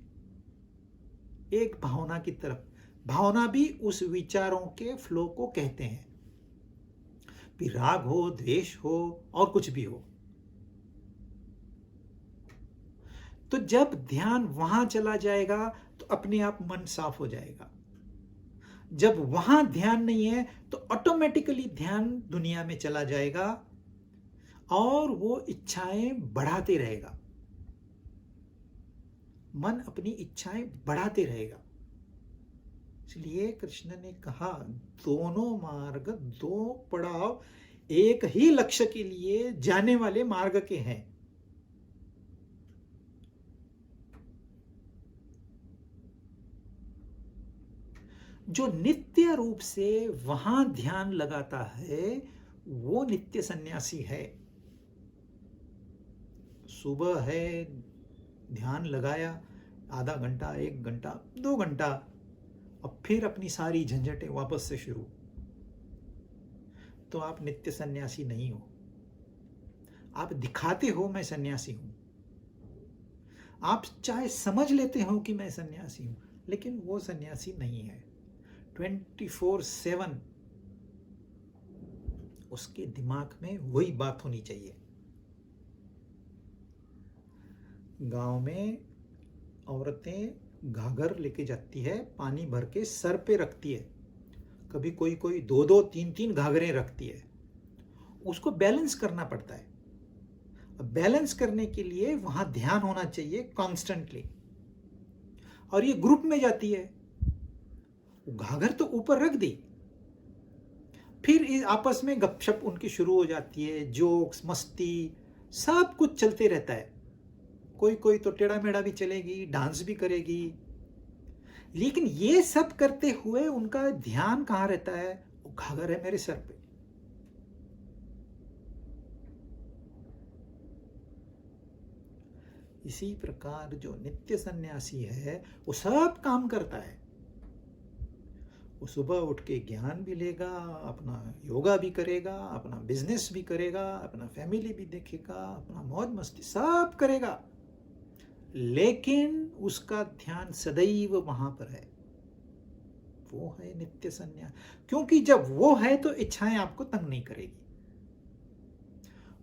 एक भावना की तरफ। भावना भी उस विचारों के फ्लो को कहते हैं, फिर राग हो, द्वेष हो और कुछ भी हो। तो जब ध्यान वहां चला जाएगा तो अपने आप मन साफ हो जाएगा। जब वहां ध्यान नहीं है तो ऑटोमेटिकली ध्यान दुनिया में चला जाएगा और वो इच्छाएं बढ़ाते रहेगा। मन अपनी इच्छाएं बढ़ाते रहेगा। इसलिए कृष्ण ने कहा, दोनों मार्ग दो पड़ाव एक ही लक्ष्य के लिए जाने वाले मार्ग के हैं। जो नित्य रूप से वहां ध्यान लगाता है वो नित्य सन्यासी है। सुबह है, ध्यान लगाया, आधा घंटा, 1 घंटा, 2 घंटा, अब फिर अपनी सारी झंझटें वापस से शुरू, तो आप नित्य सन्यासी नहीं हो। आप दिखाते हो मैं सन्यासी हूं, आप चाहे समझ लेते हो कि मैं सन्यासी हूं, लेकिन वो सन्यासी नहीं है। 24/7 उसके दिमाग में वही बात होनी चाहिए। गांव में औरतें घाघर लेके जाती है, पानी भर के सर पे रखती है, कभी कोई कोई 2-2, 3-3 घाघरें रखती है। उसको बैलेंस करना पड़ता है। अब बैलेंस करने के लिए वहां ध्यान होना चाहिए कॉन्स्टेंटली। और ये ग्रुप में जाती है, घाघर तो ऊपर रख दी, फिर आपस में गपशप उनकी शुरू हो जाती है, जोक्स, मस्ती, सब कुछ चलते रहता है। कोई कोई तो टेढ़ा मेढ़ा भी चलेगी, डांस भी करेगी, लेकिन ये सब करते हुए उनका ध्यान कहाँ रहता है? वो घाघर है मेरे सर पे। इसी प्रकार जो नित्य सन्यासी है वो सब काम करता है। वो सुबह उठ के ज्ञान भी लेगा, अपना योगा भी करेगा, अपना बिजनेस भी करेगा, अपना फैमिली भी देखेगा, अपना मौज मस्ती सब करेगा, लेकिन उसका ध्यान सदैव वहां पर है। वो है नित्य सन्यास। क्योंकि जब वो है तो इच्छाएं आपको तंग नहीं करेगी।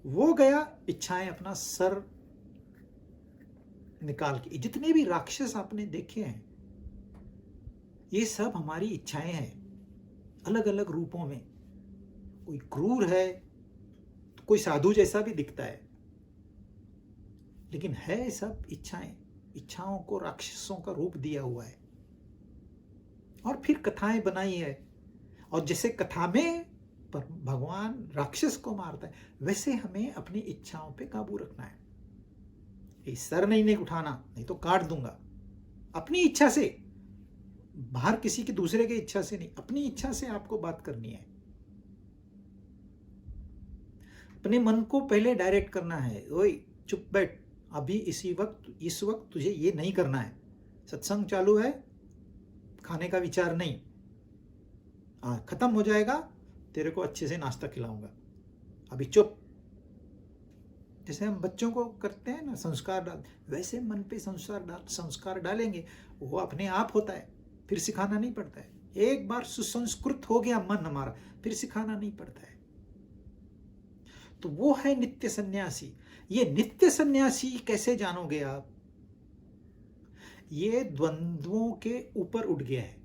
वो गया, इच्छाएं अपना सर निकाल के। जितने भी राक्षस आपने देखे हैं ये सब हमारी इच्छाएं हैं, अलग अलग रूपों में। कोई क्रूर है तो कोई साधु जैसा भी दिखता है, लेकिन है सब इच्छाएं। इच्छाओं को राक्षसों का रूप दिया हुआ है और फिर कथाएं बनाई है। और जैसे कथा में भगवान राक्षस को मारता है, वैसे हमें अपनी इच्छाओं पे काबू रखना है। ये सर नहीं उठाना, नहीं तो काट दूंगा। अपनी इच्छा से बाहर किसी की दूसरे की इच्छा से नहीं, अपनी इच्छा से आपको बात करनी है। अपने मन को पहले डायरेक्ट करना है, ओए चुप बैठ, अभी इस वक्त तुझे ये नहीं करना है, सत्संग चालू है, खाने का विचार नहीं, खत्म हो जाएगा, तेरे को अच्छे से नाश्ता खिलाऊंगा, अभी चुप। जैसे हम बच्चों को करते हैं ना, संस्कार डाल, वैसे मन पे संस्कार डालेंगे, वो अपने आप होता है, फिर सिखाना नहीं पड़ता है। एक बार सुसंस्कृत हो गया मन हमारा, फिर सिखाना नहीं पड़ता है। तो वो है नित्य सन्यासी। ये नित्य सन्यासी कैसे जानोगे आप? ये द्वंद्वों के ऊपर उठ गया है।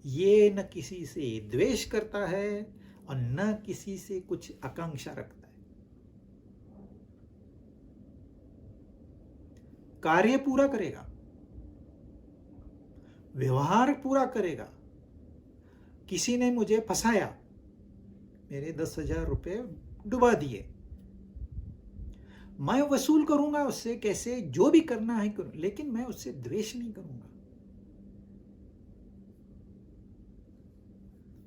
ये न किसी से द्वेष करता है और न किसी से कुछ आकांक्षा रखता है। कार्य पूरा करेगा, व्यवहार पूरा करेगा। किसी ने मुझे फंसाया, मेरे 10,000 रुपए डुबा दिए, मैं वसूल करूंगा उससे, कैसे, जो भी करना है करूं, लेकिन मैं उससे द्वेष नहीं करूंगा।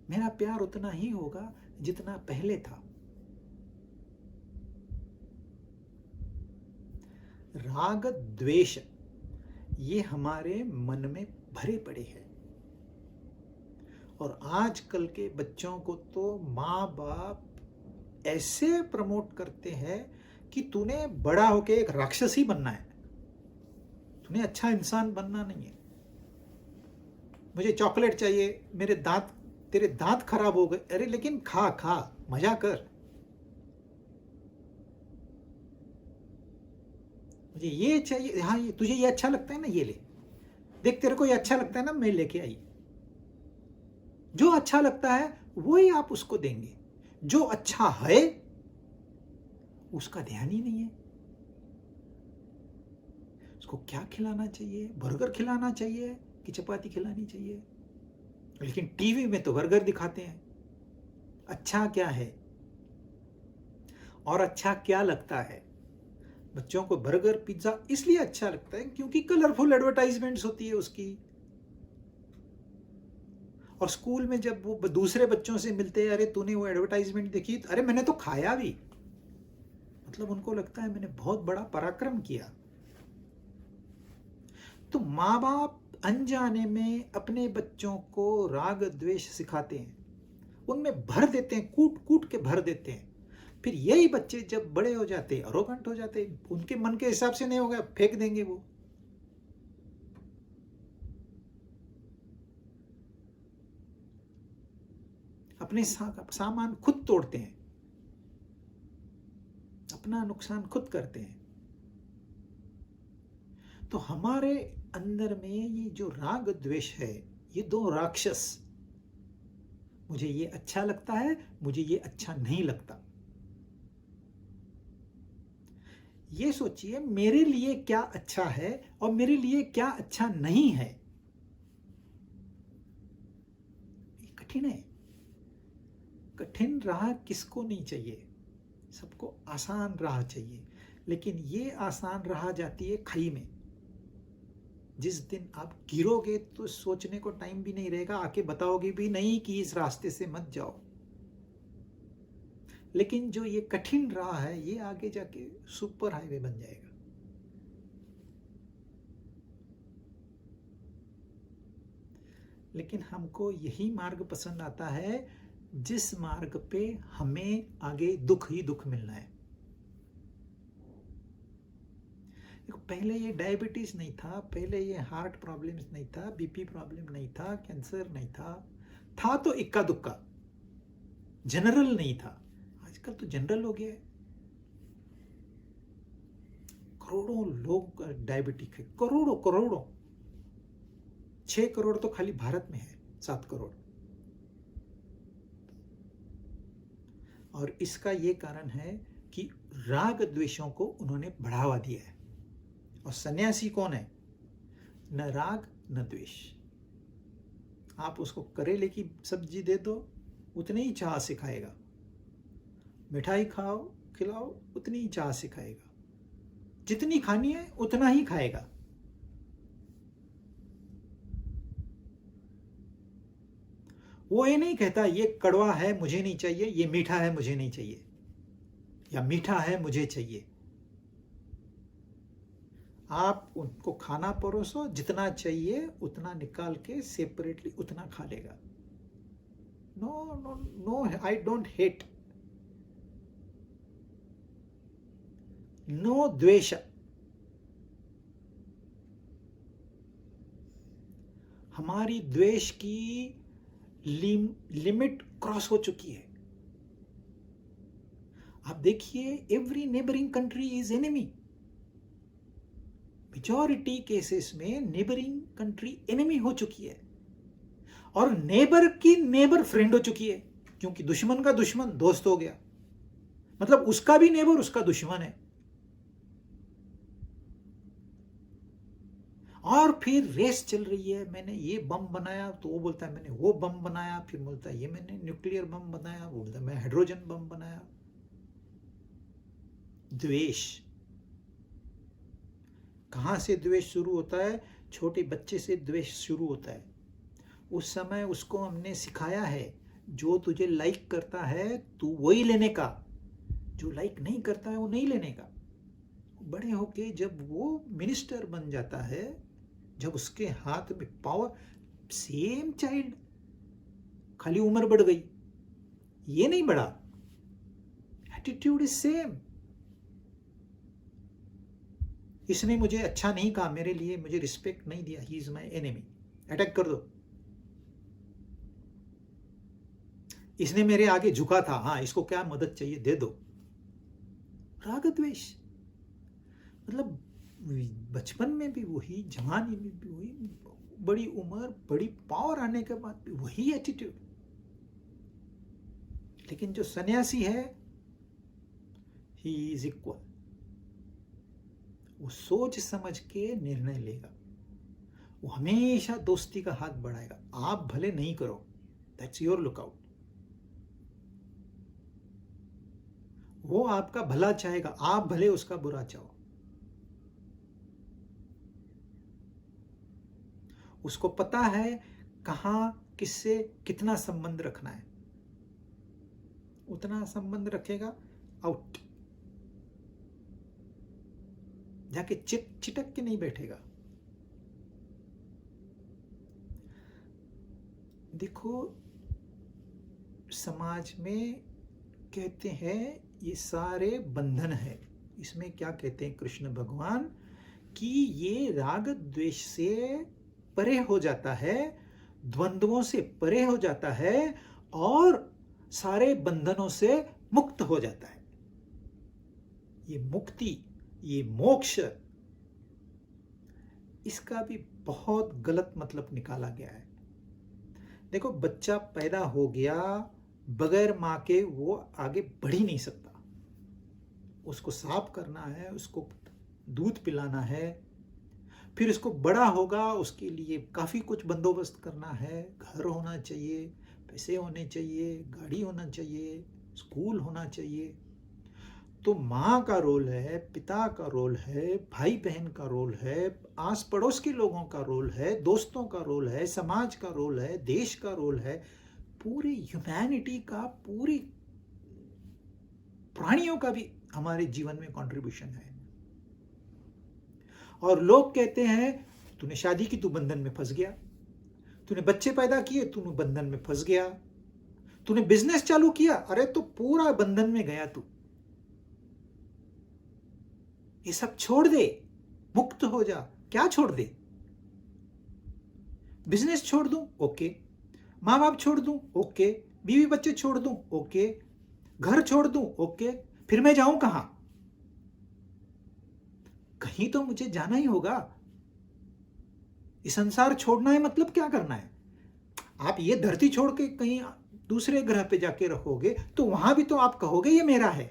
मेरा प्यार उतना ही होगा जितना पहले था। राग द्वेष ये हमारे मन में भरे पड़े हैं। और आजकल के बच्चों को तो माँ बाप ऐसे प्रमोट करते हैं कि तूने बड़ा होके एक राक्षस ही बनना है, तूने अच्छा इंसान बनना नहीं है। मुझे चॉकलेट चाहिए, तेरे दांत खराब हो गए, अरे लेकिन खा खा, मजा कर, मुझे ये चाहिए, हाँ ये तुझे ये अच्छा लगता है ना, ये ले, देख तेरे को ये अच्छा लगता है ना, मैं लेके आई। जो अच्छा लगता है वही आप उसको देंगे, जो अच्छा है उसका ध्यान ही नहीं है। उसको क्या खिलाना चाहिए, बर्गर खिलाना चाहिए कि चपाती खिलानी चाहिए, लेकिन टीवी में तो बर्गर दिखाते हैं। अच्छा क्या है और अच्छा क्या लगता है? बच्चों को बर्गर पिज्जा इसलिए अच्छा लगता है क्योंकि कलरफुल एडवर्टाइजमेंट्स होती है उसकी। और स्कूल में जब वो दूसरे बच्चों से मिलते हैं, अरे तूने वो एडवर्टाइजमेंट देखी, अरे मैंने तो खाया भी, मतलब उनको लगता है मैंने बहुत बड़ा पराक्रम किया। तो माँ बाप अनजाने में अपने बच्चों को राग द्वेष सिखाते हैं, उनमें भर देते हैं, कूट कूट के भर देते हैं। फिर यही बच्चे जब बड़े हो जाते, अरोगेंट हो जाते, उनके मन के हिसाब से नहीं होगा, फेंक देंगे वो। अपने सामान खुद तोड़ते हैं, अपना नुकसान खुद करते हैं। तो हमारे अंदर में ये जो राग द्वेष है, ये दो राक्षस, मुझे ये अच्छा लगता है, मुझे ये अच्छा नहीं लगता। ये सोचिए मेरे लिए क्या अच्छा है और मेरे लिए क्या अच्छा नहीं है। ये कठिन है। कठिन राह किसको नहीं चाहिए, सबको आसान राह चाहिए। लेकिन ये आसान राह जाती है खाई में। जिस दिन आप गिरोगे तो सोचने को टाइम भी नहीं रहेगा, आके बताओगे भी नहीं कि इस रास्ते से मत जाओ। लेकिन जो ये कठिन राह है, ये आगे जाके सुपर हाईवे बन जाएगा। लेकिन हमको यही मार्ग पसंद आता है जिस मार्ग पे हमें आगे दुख ही दुख मिलना है। पहले ये डायबिटीज नहीं था, पहले ये हार्ट प्रॉब्लम्स नहीं था, बीपी प्रॉब्लम नहीं था, कैंसर नहीं था तो इक्का दुक्का, जनरल नहीं था। आजकल तो जनरल हो गया है। करोड़ों लोग डायबिटिक है, करोड़ों करोड़ों। 6 करोड़ तो खाली भारत में है, 7 करोड़। और इसका ये कारण है कि राग द्वेषों को उन्होंने बढ़ावा दिया है। और सन्यासी कौन है? न राग न द्वेष। आप उसको करेले की सब्जी दे दो, उतने ही चाह से खाएगा। मिठाई खिलाओ, उतनी ही चाह से खाएगा। जितनी खानी है उतना ही खाएगा। वो ये नहीं कहता ये कड़वा है मुझे नहीं चाहिए, ये मीठा है मुझे नहीं चाहिए, या मीठा है मुझे चाहिए। आप उनको खाना परोसो, जितना चाहिए उतना निकाल के सेपरेटली उतना खा लेगा। No no no, I don't hate, no द्वेष। हमारी द्वेष की लिमिट क्रॉस हो चुकी है। आप देखिए, every neighbouring country is enemy. Majority cases में नेबरिंग कंट्री एनिमी हो चुकी है, और नेबर की नेबर फ्रेंड हो चुकी है, क्योंकि दुश्मन का दुश्मन दोस्त हो गया। मतलब उसका भी नेबर उसका दुश्मन है। और फिर रेस चल रही है, मैंने ये बम बनाया तो वो बोलता है मैंने वो बम बनाया, फिर बोलता है ये मैंने न्यूक्लियर बम बनाया, वो बोलता है मैं हाइड्रोजन बम बनाया। द्वेष। कहां से द्वेष शुरू होता है? छोटे बच्चे से द्वेष शुरू होता है। उस समय उसको हमने सिखाया है, जो तुझे लाइक करता है तू वही लेने का, जो लाइक नहीं करता है वो नहीं लेने का। बड़े होके जब वो मिनिस्टर बन जाता है, जब उसके हाथ में पावर, सेम चाइल्ड, खाली उम्र बढ़ गई, ये नहीं बढ़ा, एटीट्यूड इज सेम। इसने मुझे अच्छा नहीं कहा, मेरे लिए मुझे रिस्पेक्ट नहीं दिया, he is my enemy, attack कर दो। इसने मेरे आगे झुका था, हाँ इसको क्या मदद चाहिए दे दो। राग द्वेष। मतलब बचपन में भी वही, जवानी में भी वही, बड़ी उम्र बड़ी पावर आने के बाद भी वही एटीट्यूड। लेकिन जो सन्यासी है, ही इज इक्वल। वो सोच समझ के निर्णय लेगा, वो हमेशा दोस्ती का हाथ बढ़ाएगा। आप भले नहीं करो, दैट्स योर लुकआउट। वो आपका भला चाहेगा, आप भले उसका बुरा चाहो। उसको पता है कहां किससे कितना संबंध रखना है, उतना संबंध रखेगा, आउट। जाके चिटक के नहीं बैठेगा। देखो, समाज में कहते हैं ये सारे बंधन है। इसमें क्या कहते हैं कृष्ण भगवान, कि ये राग द्वेष से परे हो जाता है, द्वंद्वों से परे हो जाता है, और सारे बंधनों से मुक्त हो जाता है। ये मुक्ति, ये मोक्ष, इसका भी बहुत गलत मतलब निकाला गया है। देखो, बच्चा पैदा हो गया, बगैर मां के वो आगे बढ़ ही नहीं सकता। उसको साफ करना है, उसको दूध पिलाना है, फिर इसको बड़ा होगा, उसके लिए काफ़ी कुछ बंदोबस्त करना है। घर होना चाहिए, पैसे होने चाहिए, गाड़ी होना चाहिए, स्कूल होना चाहिए। तो माँ का रोल है, पिता का रोल है, भाई बहन का रोल है, आस पड़ोस के लोगों का रोल है, दोस्तों का रोल है, समाज का रोल है, देश का रोल है, पूरी ह्यूमैनिटी का, पूरी प्राणियों का भी हमारे जीवन में कंट्रीब्यूशन है। और लोग कहते हैं तूने शादी की, तू बंधन में फंस गया, तूने बच्चे पैदा किए, तू बंधन में फंस गया, तूने बिजनेस चालू किया, अरे तो पूरा बंधन में गया तू। ये सब छोड़ दे, मुक्त हो जा। क्या छोड़ दे? बिजनेस छोड़ दूं? ओके। माँ बाप छोड़ दूं? ओके। बीवी बच्चे छोड़ दूं? ओके। घर छोड़ दूं? ओके। फिर मैं जाऊं कहां? कहीं तो मुझे जाना ही होगा। ये संसार छोड़ना है मतलब क्या करना है? आप ये धरती छोड़ के कहीं दूसरे ग्रह पे जाके रखोगे तो वहां भी तो आप कहोगे ये मेरा है।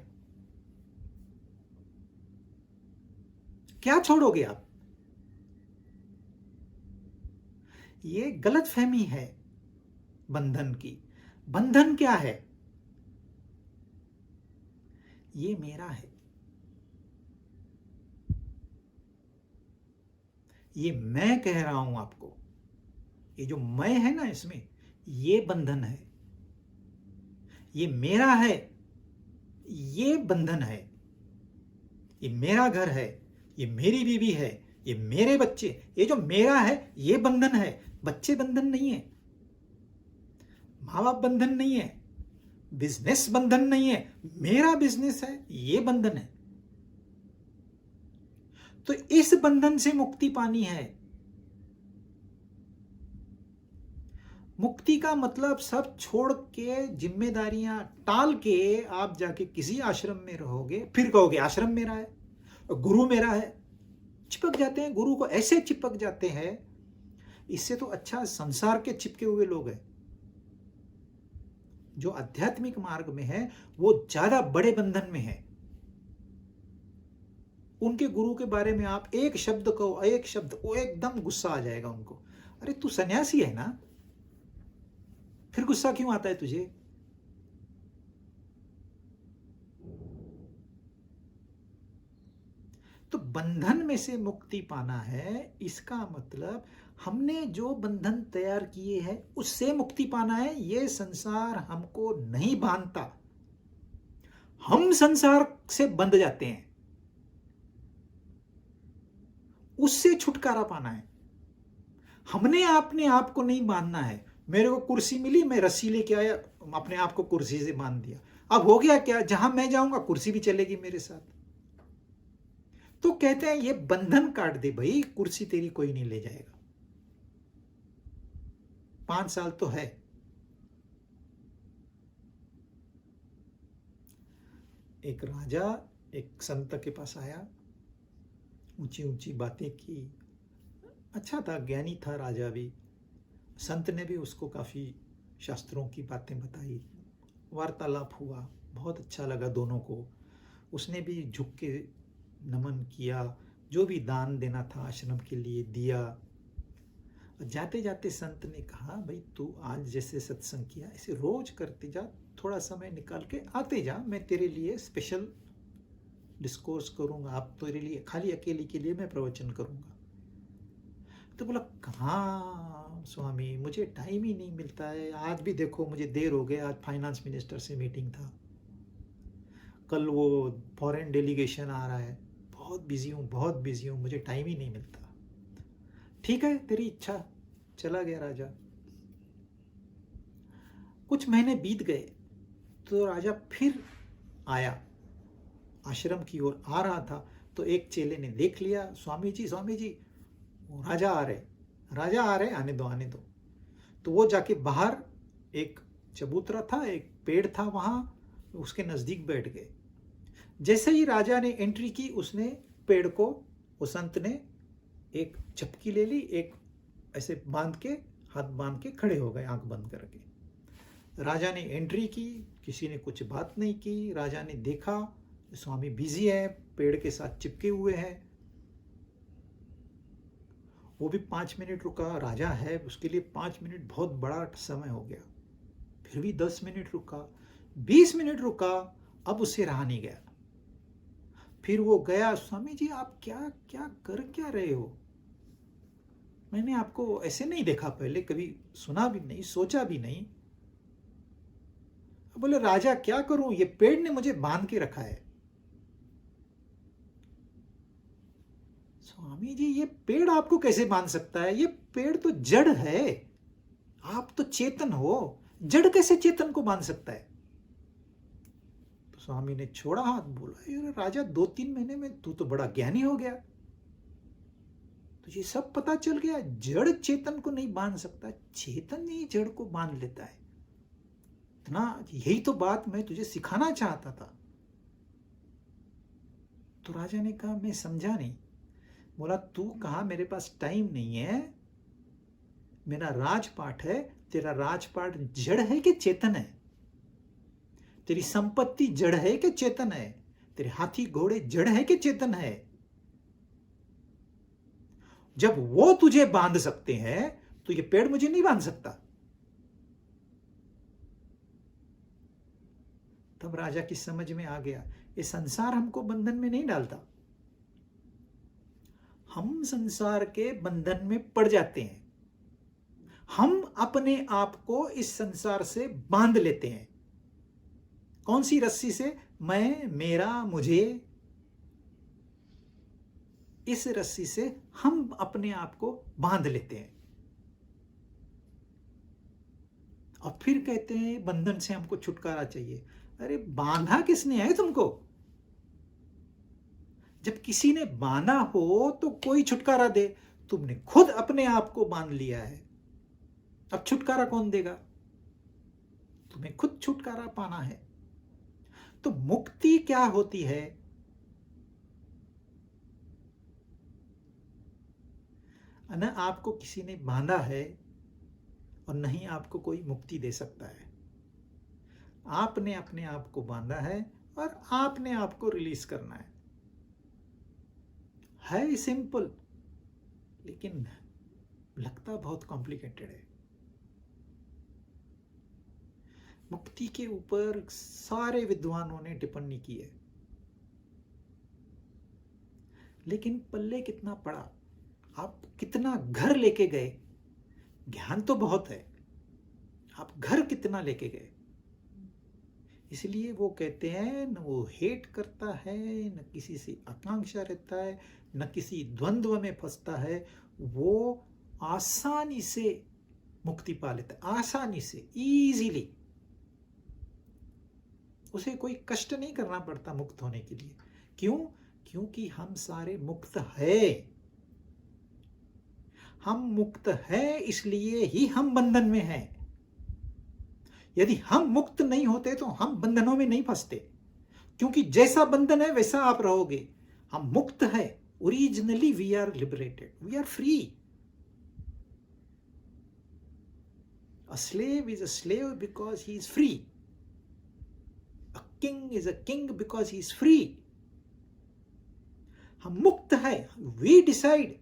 क्या छोड़ोगे आप? ये गलत फहमी है बंधन की। बंधन क्या है? ये मेरा है, ये मैं कह रहा हूं आपको। ये जो मैं है ना, इसमें ये बंधन है, ये मेरा है, ये बंधन है, ये मेरा घर है, ये मेरी बीवी है, ये मेरे बच्चे, ये जो मेरा है ये बंधन है। बच्चे बंधन नहीं है, माँ बाप बंधन नहीं है, बिजनेस बंधन नहीं है, मेरा बिजनेस है, ये बंधन है। तो इस बंधन से मुक्ति पानी है। मुक्ति का मतलब सब छोड़ के, जिम्मेदारियां टाल के आप जाके किसी आश्रम में रहोगे, फिर कहोगे आश्रम मेरा है, गुरु मेरा है। चिपक जाते हैं, गुरु को ऐसे चिपक जाते हैं, इससे तो अच्छा संसार के चिपके हुए लोग हैं। जो आध्यात्मिक मार्ग में है वो ज्यादा बड़े बंधन में है। उनके गुरु के बारे में आप एक शब्द कहो, एक शब्द, वो एकदम गुस्सा आ जाएगा उनको। अरे तू सन्यासी है ना, फिर गुस्सा क्यों आता है तुझे? तो बंधन में से मुक्ति पाना है, इसका मतलब हमने जो बंधन तैयार किए हैं उससे मुक्ति पाना है। ये संसार हमको नहीं बांधता, हम संसार से बंध जाते हैं, उससे छुटकारा पाना है। हमने अपने आप को नहीं बांधना है। मेरे को कुर्सी मिली, मैं रस्सी लेके आया, अपने आप को कुर्सी से बांध दिया। अब हो गया क्या, जहां मैं जाऊंगा कुर्सी भी चलेगी मेरे साथ। तो कहते हैं ये बंधन काट दे भाई, कुर्सी तेरी कोई नहीं ले जाएगा। 5 साल तो है। एक राजा एक संत के पास आया, ऊंची ऊंची बातें की, अच्छा था, ज्ञानी था राजा भी। संत ने भी उसको काफी शास्त्रों की बातें बताई, वार्तालाप हुआ, बहुत अच्छा लगा दोनों को। उसने भी झुक के नमन किया, जो भी दान देना था आश्रम के लिए दिया। जाते जाते संत ने कहा, भाई तू आज जैसे सत्संग किया ऐसे रोज करते जा, थोड़ा समय निकाल के आते जा, मैं तेरे लिए स्पेशल डिस्कोर्स करूंगा, आप तेरे लिए खाली अकेले के लिए मैं प्रवचन करूंगा। तो बोला, कहाँ स्वामी, मुझे टाइम ही नहीं मिलता है। आज भी देखो मुझे देर हो गया, आज फाइनेंस मिनिस्टर से मीटिंग था, कल वो फॉरेन डेलीगेशन आ रहा है, बहुत बिजी हूँ, बहुत बिजी हूँ, मुझे टाइम ही नहीं मिलता। ठीक है, तेरी इच्छा। चला गया राजा। कुछ महीने बीत गए तो राजा फिर आया, आश्रम की ओर आ रहा था। तो एक चेले ने देख लिया, स्वामी जी वो राजा आ रहे, आने दो आने दो। तो वो जाके बाहर, एक चबूतरा था, एक पेड़ था वहां, उसके नजदीक बैठ गए। जैसे ही राजा ने एंट्री की, उसने पेड़ को, वो संत ने एक चपकी ले ली, एक ऐसे बांध के, हाथ बांध के खड़े हो गए, आंख बंद करके। राजा ने एंट्री की, किसी ने कुछ बात नहीं की। राजा ने देखा स्वामी बिजी है, पेड़ के साथ चिपके हुए हैं। वो भी 5 मिनट रुका, राजा है, उसके लिए 5 मिनट बहुत बड़ा समय हो गया। फिर भी 10 मिनट रुका, 20 मिनट रुका, अब उससे रहा नहीं गया। फिर वो गया, स्वामी जी आप क्या कर क्या रहे हो? मैंने आपको ऐसे नहीं देखा पहले, कभी सुना भी नहीं, सोचा भी नहीं। बोले, राजा क्या करूं, ये पेड़ ने मुझे बांध के रखा है। स्वामी जी ये पेड़ आपको कैसे बांध सकता है? ये पेड़ तो जड़ है, आप तो चेतन हो, जड़ कैसे चेतन को बांध सकता है? तो स्वामी ने छोड़ा हाथ, बोला, राजा 2-3 महीने में तू तो बड़ा ज्ञानी हो गया, तो ये सब पता चल गया, जड़ चेतन को नहीं बांध सकता, चेतन ही जड़ को बांध लेता है। इतना, यही तो बात मैं तुझे सिखाना चाहता था। तो राजा ने कहा, मैं समझा नहीं। बोला, तू कहा मेरे पास टाइम नहीं है, मेरा राजपाट है। तेरा राजपाट जड़ है कि चेतन है? तेरी संपत्ति जड़ है कि चेतन है? तेरे हाथी घोड़े जड़ है कि चेतन है? जब वो तुझे बांध सकते हैं तो ये पेड़ मुझे नहीं बांध सकता। तब राजा की समझ में आ गया, ये संसार हमको बंधन में नहीं डालता, हम संसार के बंधन में पड़ जाते हैं। हम अपने आप को इस संसार से बांध लेते हैं। कौन सी रस्सी से? मैं, मेरा, मुझे। इस रस्सी से हम अपने आप को बांध लेते हैं और फिर कहते हैं बंधन से हमको छुटकारा चाहिए। अरे बांधा किसने है तुमको? जब किसी ने बांधा हो तो कोई छुटकारा दे। तुमने खुद अपने आप को बांध लिया है, अब छुटकारा कौन देगा? तुम्हें खुद छुटकारा पाना है। तो मुक्ति क्या होती है? न आपको किसी ने बांधा है और नहीं आपको कोई मुक्ति दे सकता है। आपने अपने आप को बांधा है और आपने आपको रिलीज करना है सिंपल, लेकिन लगता बहुत कॉम्प्लिकेटेड है। मुक्ति के ऊपर सारे विद्वानों ने टिप्पणी की है, लेकिन पल्ले कितना पड़ा? आप कितना घर लेके गए? ज्ञान तो बहुत है, आप घर कितना लेके गए? इसलिए वो कहते हैं न वो हेट करता है, न किसी से आकांक्षा रहता है, न किसी द्वंद्व में फंसता है। वो आसानी से मुक्ति पा लेता है, आसानी से, इजीली। उसे कोई कष्ट नहीं करना पड़ता मुक्त होने के लिए। क्यों? क्योंकि हम सारे मुक्त हैं। हम मुक्त हैं, इसलिए ही हम बंधन में हैं। यदि हम मुक्त नहीं होते तो हम बंधनों में नहीं फंसते, क्योंकि जैसा बंधन है वैसा आप रहोगे। हम मुक्त हैं, originally we are liberated, we are free. A slave is a slave because he is free. A king is a king because he is free. हम मुक्त है, we decide.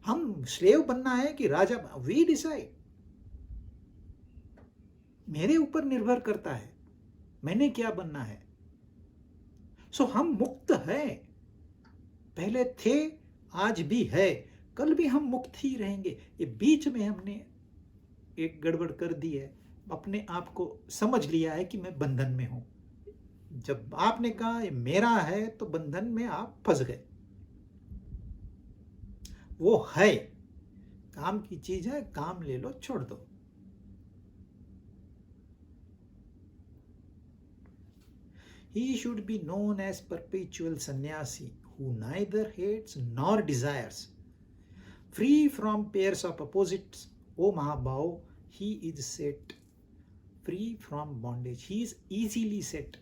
हम स्लेव बनना है कि राजा? we decide. मेरे ऊपर निर्भर करता है मैंने क्या बनना है। सो हम मुक्त हैं, पहले थे, आज भी है, कल भी हम मुक्त ही रहेंगे। ये बीच में हमने एक गड़बड़ कर दी है, अपने आप को समझ लिया है कि मैं बंधन में हूं। जब आपने कहा ये मेरा है तो बंधन में आप फंस गए। वो है, काम की चीज है, काम ले लो, छोड़ दो। He should be known as perpetual sannyasi who neither hates nor desires, free from pairs of opposites. O Mahabhavo, he is set free from bondage. He is easily set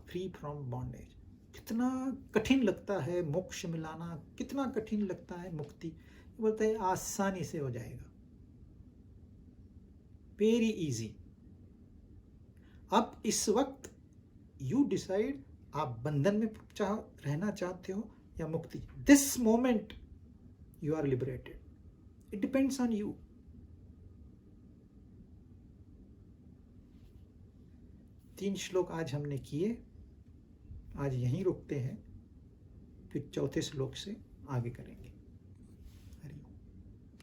free from bondage. कितना कठिन लगता है मोक्ष मिलाना, कितना कठिन लगता है मुक्ति। बोलते हैं आसानी से हो जाएगा, वेरी इजी। अब इस वक्त यू डिसाइड, आप बंधन में रहना चाहते हो या मुक्ति। This moment you are liberated, it depends on you. तीन श्लोक आज हमने किए, आज यहीं रुकते हैं, फिर चौथे श्लोक से आगे करेंगे।